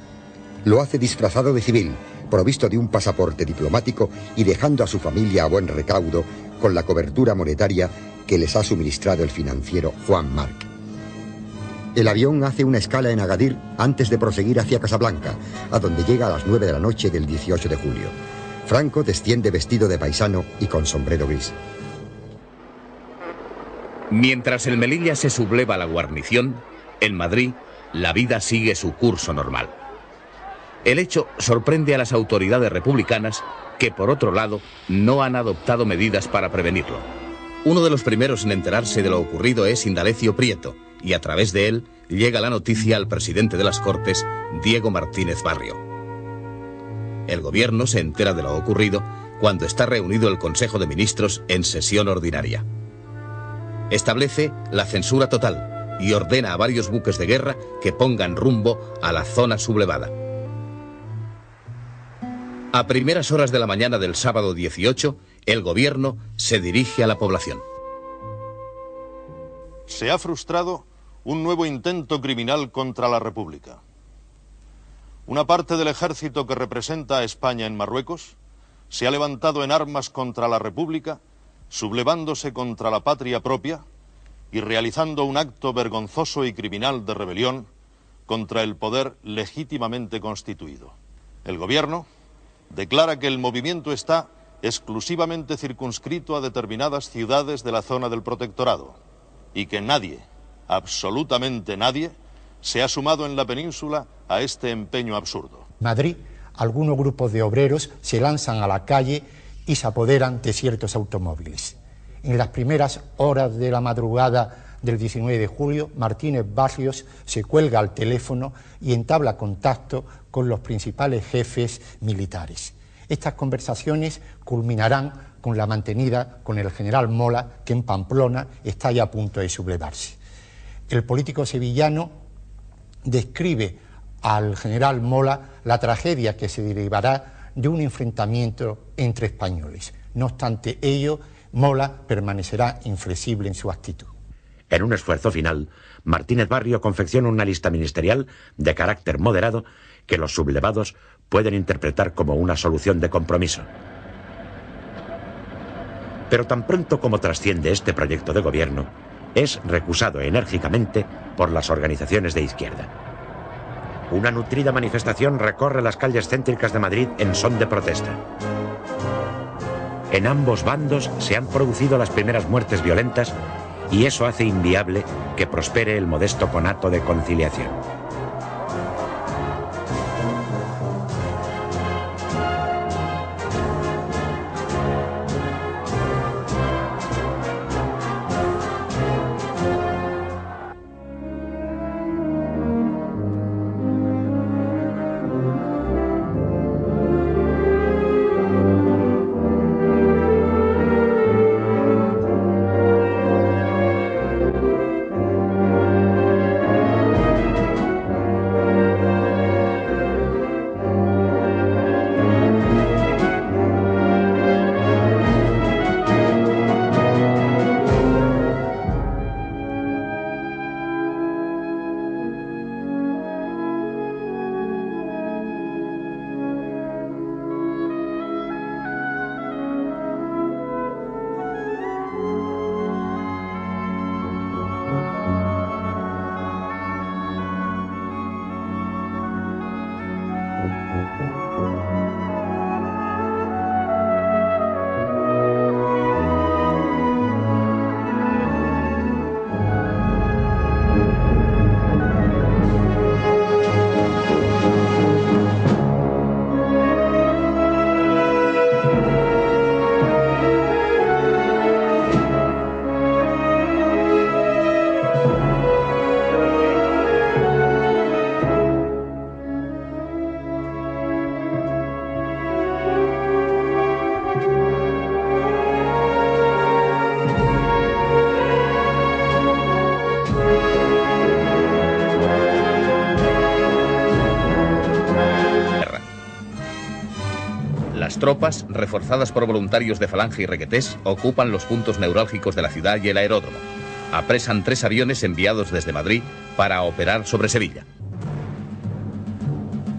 Lo hace disfrazado de civil, provisto de un pasaporte diplomático y dejando a su familia a buen recaudo con la cobertura monetaria que les ha suministrado el financiero Juan Marc. El avión hace una escala en Agadir antes de proseguir hacia Casablanca, a donde llega a las 9 de la noche del 18 de julio. Franco desciende vestido de paisano y con sombrero gris. Mientras el Melilla se subleva a la guarnición, en Madrid la vida sigue su curso normal. El hecho sorprende a las autoridades republicanas que, por otro lado, no han adoptado medidas para prevenirlo. Uno de los primeros en enterarse de lo ocurrido es Indalecio Prieto, y a través de él llega la noticia al presidente de las Cortes, Diego Martínez Barrio. El gobierno se entera de lo ocurrido cuando está reunido el Consejo de Ministros en sesión ordinaria. Establece la censura total y ordena a varios buques de guerra que pongan rumbo a la zona sublevada. A primeras horas de la mañana del sábado 18, el gobierno se dirige a la población. Se ha frustrado un nuevo intento criminal contra la República. Una parte del ejército que representa a España en Marruecos se ha levantado en armas contra la República, sublevándose contra la patria propia y realizando un acto vergonzoso y criminal de rebelión contra el poder legítimamente constituido. El gobierno declara que el movimiento está exclusivamente circunscrito a determinadas ciudades de la zona del protectorado y que nadie, absolutamente nadie, se ha sumado en la península a este empeño absurdo. En Madrid, algunos grupos de obreros se lanzan a la calle y se apoderan de ciertos automóviles. En las primeras horas de la madrugada del 19 de julio, Martínez Barrios se cuelga al teléfono y entabla contacto con los principales jefes militares. Estas conversaciones culminarán con la mantenida con el general Mola, que en Pamplona está ya a punto de sublevarse. El político sevillano describe al general Mola la tragedia que se derivará de un enfrentamiento entre españoles. No obstante ello, Mola permanecerá inflexible en su actitud. En un esfuerzo final, Martínez Barrio confecciona una lista ministerial de carácter moderado que los sublevados pueden interpretar como una solución de compromiso. Pero tan pronto como trasciende este proyecto de gobierno, es recusado enérgicamente por las organizaciones de izquierda. Una nutrida manifestación recorre las calles céntricas de Madrid en son de protesta. En ambos bandos se han producido las primeras muertes violentas y eso hace inviable que prospere el modesto conato de conciliación. Las tropas, reforzadas por voluntarios de Falange y Requetés, ocupan los puntos neurálgicos de la ciudad y el aeródromo. Apresan 3 aviones enviados desde Madrid para operar sobre Sevilla.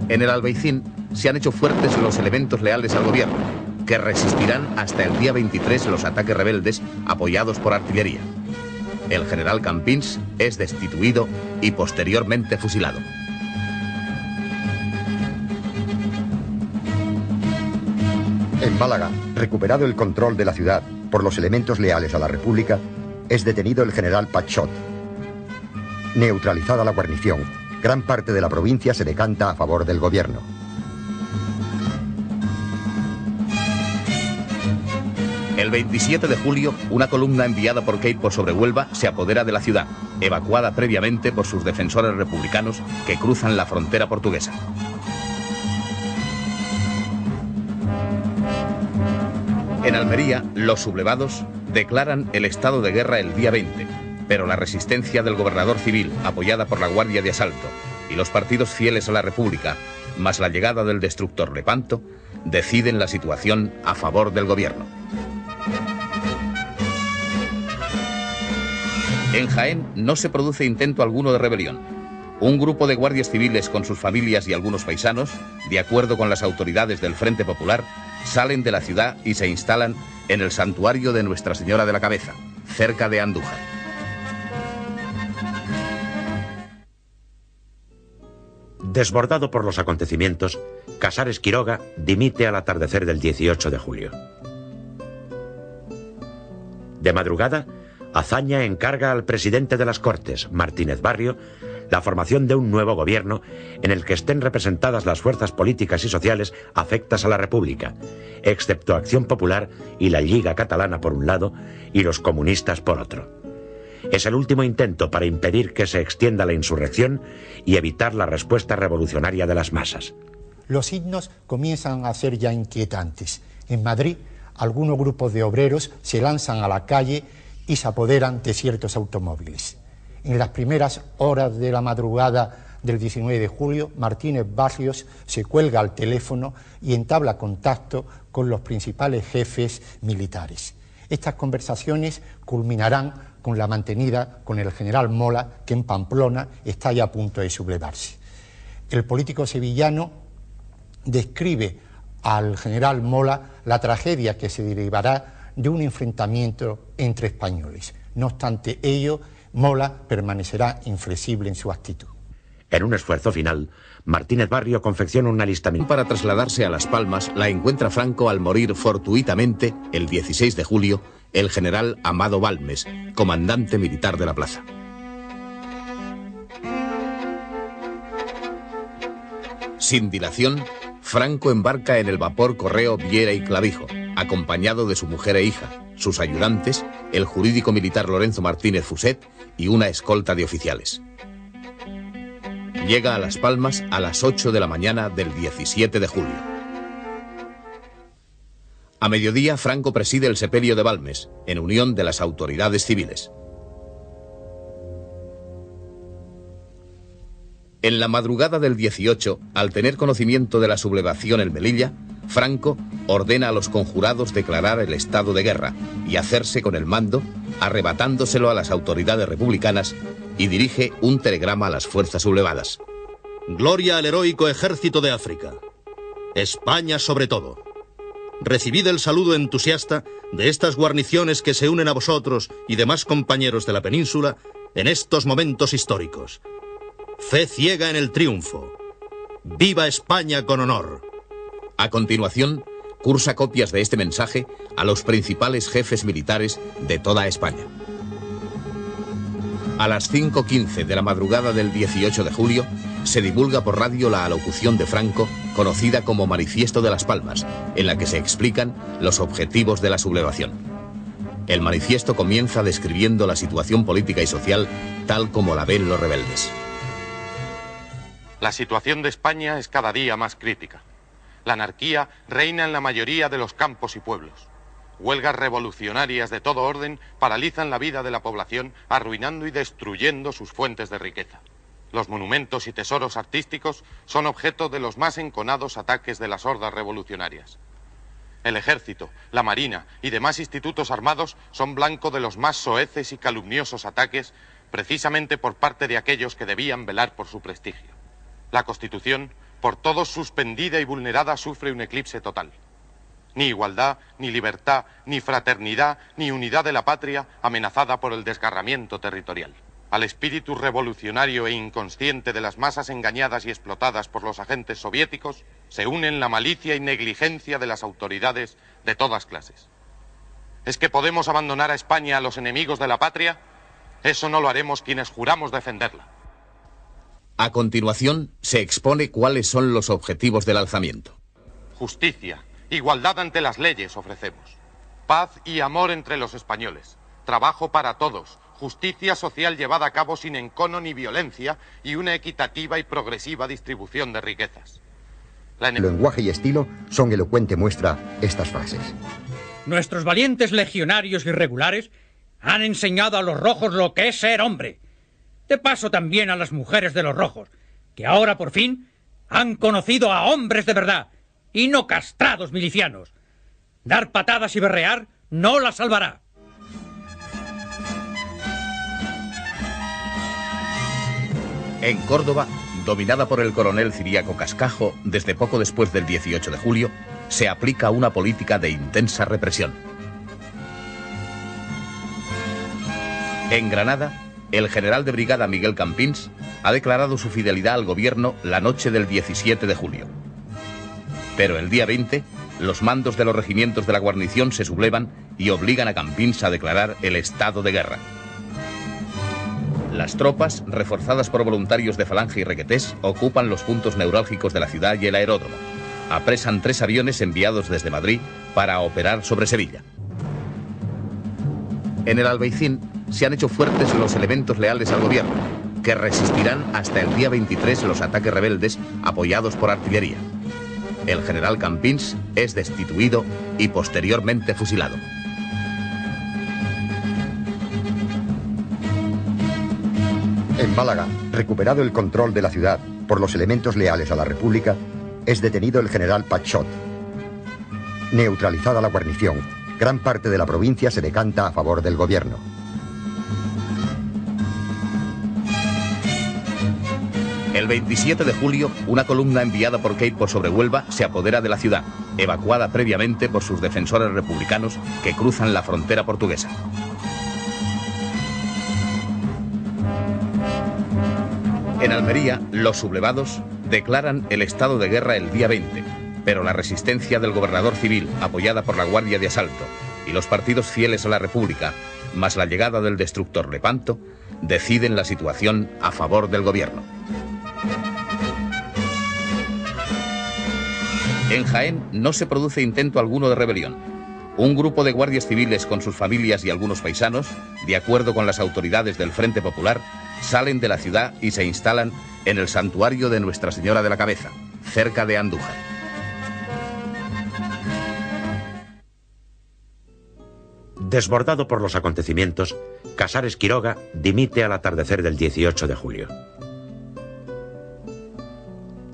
En el Albaicín se han hecho fuertes los elementos leales al gobierno, que resistirán hasta el día 23 los ataques rebeldes apoyados por artillería. El general Campins es destituido y posteriormente fusilado. En Málaga, recuperado el control de la ciudad por los elementos leales a la República, es detenido el general Pachot. Neutralizada la guarnición, gran parte de la provincia se decanta a favor del gobierno. El 27 de julio, una columna enviada por Queipo sobre Huelva se apodera de la ciudad, evacuada previamente por sus defensores republicanos que cruzan la frontera portuguesa. En Almería, los sublevados declaran el estado de guerra el día 20, pero la resistencia del gobernador civil, apoyada por la Guardia de Asalto, y los partidos fieles a la República, más la llegada del destructor Lepanto, deciden la situación a favor del gobierno. En Jaén no se produce intento alguno de rebelión. Un grupo de guardias civiles con sus familias y algunos paisanos, de acuerdo con las autoridades del Frente Popular, salen de la ciudad y se instalan en el santuario de Nuestra Señora de la Cabeza, cerca de Andújar. Desbordado por los acontecimientos, Casares Quiroga dimite al atardecer del 18 de julio. De madrugada, Azaña encarga al presidente de las Cortes, Martínez Barrio, la formación de un nuevo gobierno en el que estén representadas las fuerzas políticas y sociales afectas a la República, excepto Acción Popular y la Lliga Catalana por un lado y los comunistas por otro. Es el último intento para impedir que se extienda la insurrección y evitar la respuesta revolucionaria de las masas. Los signos comienzan a ser ya inquietantes. En Madrid, algunos grupos de obreros se lanzan a la calle y se apoderan de ciertos automóviles. En las primeras horas de la madrugada del 19 de julio, Martínez Barrios se cuelga al teléfono y entabla contacto con los principales jefes militares. Estas conversaciones culminarán con la mantenida con el general Mola, que en Pamplona está ya a punto de sublevarse. El político sevillano describe al general Mola la tragedia que se derivará de un enfrentamiento entre españoles. No obstante ello, Mola permanecerá inflexible en su actitud. En un esfuerzo final, Martínez Barrio confecciona una lista militar. Para trasladarse a Las Palmas, la encuentra Franco al morir fortuitamente, el 16 de julio, el general Amado Balmes, comandante militar de la plaza. Sin dilación, Franco embarca en el vapor Correo Viera y Clavijo, acompañado de su mujer e hija, sus ayudantes, el jurídico militar Lorenzo Martínez Fuset y una escolta de oficiales. Llega a Las Palmas a las 8 de la mañana del 17 de julio. A mediodía, Franco preside el sepelio de Balmes, en unión de las autoridades civiles. En la madrugada del 18, al tener conocimiento de la sublevación en Melilla, Franco ordena a los conjurados declarar el estado de guerra y hacerse con el mando, arrebatándoselo a las autoridades republicanas, y dirige un telegrama a las fuerzas sublevadas. Gloria al heroico ejército de África. España sobre todo. Recibid el saludo entusiasta de estas guarniciones que se unen a vosotros y demás compañeros de la península en estos momentos históricos. Fe ciega en el triunfo. ¡Viva España con honor! A continuación, cursa copias de este mensaje a los principales jefes militares de toda España. A las 5:15 de la madrugada del 18 de julio, se divulga por radio la alocución de Franco, conocida como Manifiesto de Las Palmas, en la que se explican los objetivos de la sublevación. El manifiesto comienza describiendo la situación política y social tal como la ven los rebeldes. La situación de España es cada día más crítica. La anarquía reina en la mayoría de los campos y pueblos. Huelgas revolucionarias de todo orden paralizan la vida de la población, arruinando y destruyendo sus fuentes de riqueza. Los monumentos y tesoros artísticos son objeto de los más enconados ataques de las hordas revolucionarias. El ejército, la marina y demás institutos armados son blanco de los más soeces y calumniosos ataques, precisamente por parte de aquellos que debían velar por su prestigio. La Constitución, por todos suspendida y vulnerada, sufre un eclipse total. Ni igualdad, ni libertad, ni fraternidad, ni unidad de la patria, amenazada por el desgarramiento territorial. Al espíritu revolucionario e inconsciente de las masas engañadas y explotadas por los agentes soviéticos, se unen la malicia y negligencia de las autoridades de todas clases. ¿Es que podemos abandonar a España a los enemigos de la patria? Eso no lo haremos quienes juramos defenderla. A continuación, se expone cuáles son los objetivos del alzamiento. Justicia, igualdad ante las leyes ofrecemos. Paz y amor entre los españoles. Trabajo para todos. Justicia social llevada a cabo sin encono ni violencia y una equitativa y progresiva distribución de riquezas. Lenguaje y estilo son elocuente muestra estas frases. Nuestros valientes legionarios irregulares han enseñado a los rojos lo que es ser hombre. De paso también a las mujeres de los rojos, que ahora por fin han conocido a hombres de verdad y no castrados milicianos. Dar patadas y berrear no la salvará. En Córdoba, dominada por el coronel Ciriaco Cascajo, desde poco después del 18 de julio, se aplica una política de intensa represión. En Granada, el general de brigada Miguel Campins ha declarado su fidelidad al gobierno la noche del 17 de julio. Pero el día 20, los mandos de los regimientos de la guarnición se sublevan y obligan a Campins a declarar el estado de guerra. Las tropas, reforzadas por voluntarios de Falange y Requetés, ocupan los puntos neurálgicos de la ciudad y el aeródromo. Apresan 3 aviones enviados desde Madrid para operar sobre Sevilla. En el Albaicín se han hecho fuertes los elementos leales al gobierno, que resistirán hasta el día 23 los ataques rebeldes apoyados por artillería. El general Campins es destituido y posteriormente fusilado. En Málaga, recuperado el control de la ciudad por los elementos leales a la República, es detenido el general Pachot. Neutralizada la guarnición, gran parte de la provincia se decanta a favor del gobierno. El 27 de julio, una columna enviada por Queipo sobre Huelva se apodera de la ciudad, evacuada previamente por sus defensores republicanos que cruzan la frontera portuguesa. En Almería, los sublevados declaran el estado de guerra el día 20, pero la resistencia del gobernador civil, apoyada por la Guardia de Asalto, y los partidos fieles a la República, más la llegada del destructor Lepanto, deciden la situación a favor del gobierno. En Jaén no se produce intento alguno de rebelión. Un grupo de guardias civiles con sus familias y algunos paisanos, de acuerdo con las autoridades del Frente Popular, salen de la ciudad y se instalan en el santuario de Nuestra Señora de la Cabeza, cerca de Andújar. Desbordado por los acontecimientos, Casares Quiroga dimite al atardecer del 18 de julio.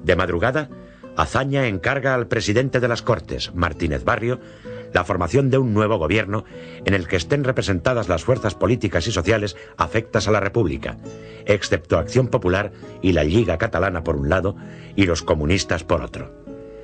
De madrugada, Azaña encarga al presidente de las Cortes, Martínez Barrio, la formación de un nuevo gobierno en el que estén representadas las fuerzas políticas y sociales afectas a la República, excepto Acción Popular y la Lliga Catalana por un lado y los comunistas por otro.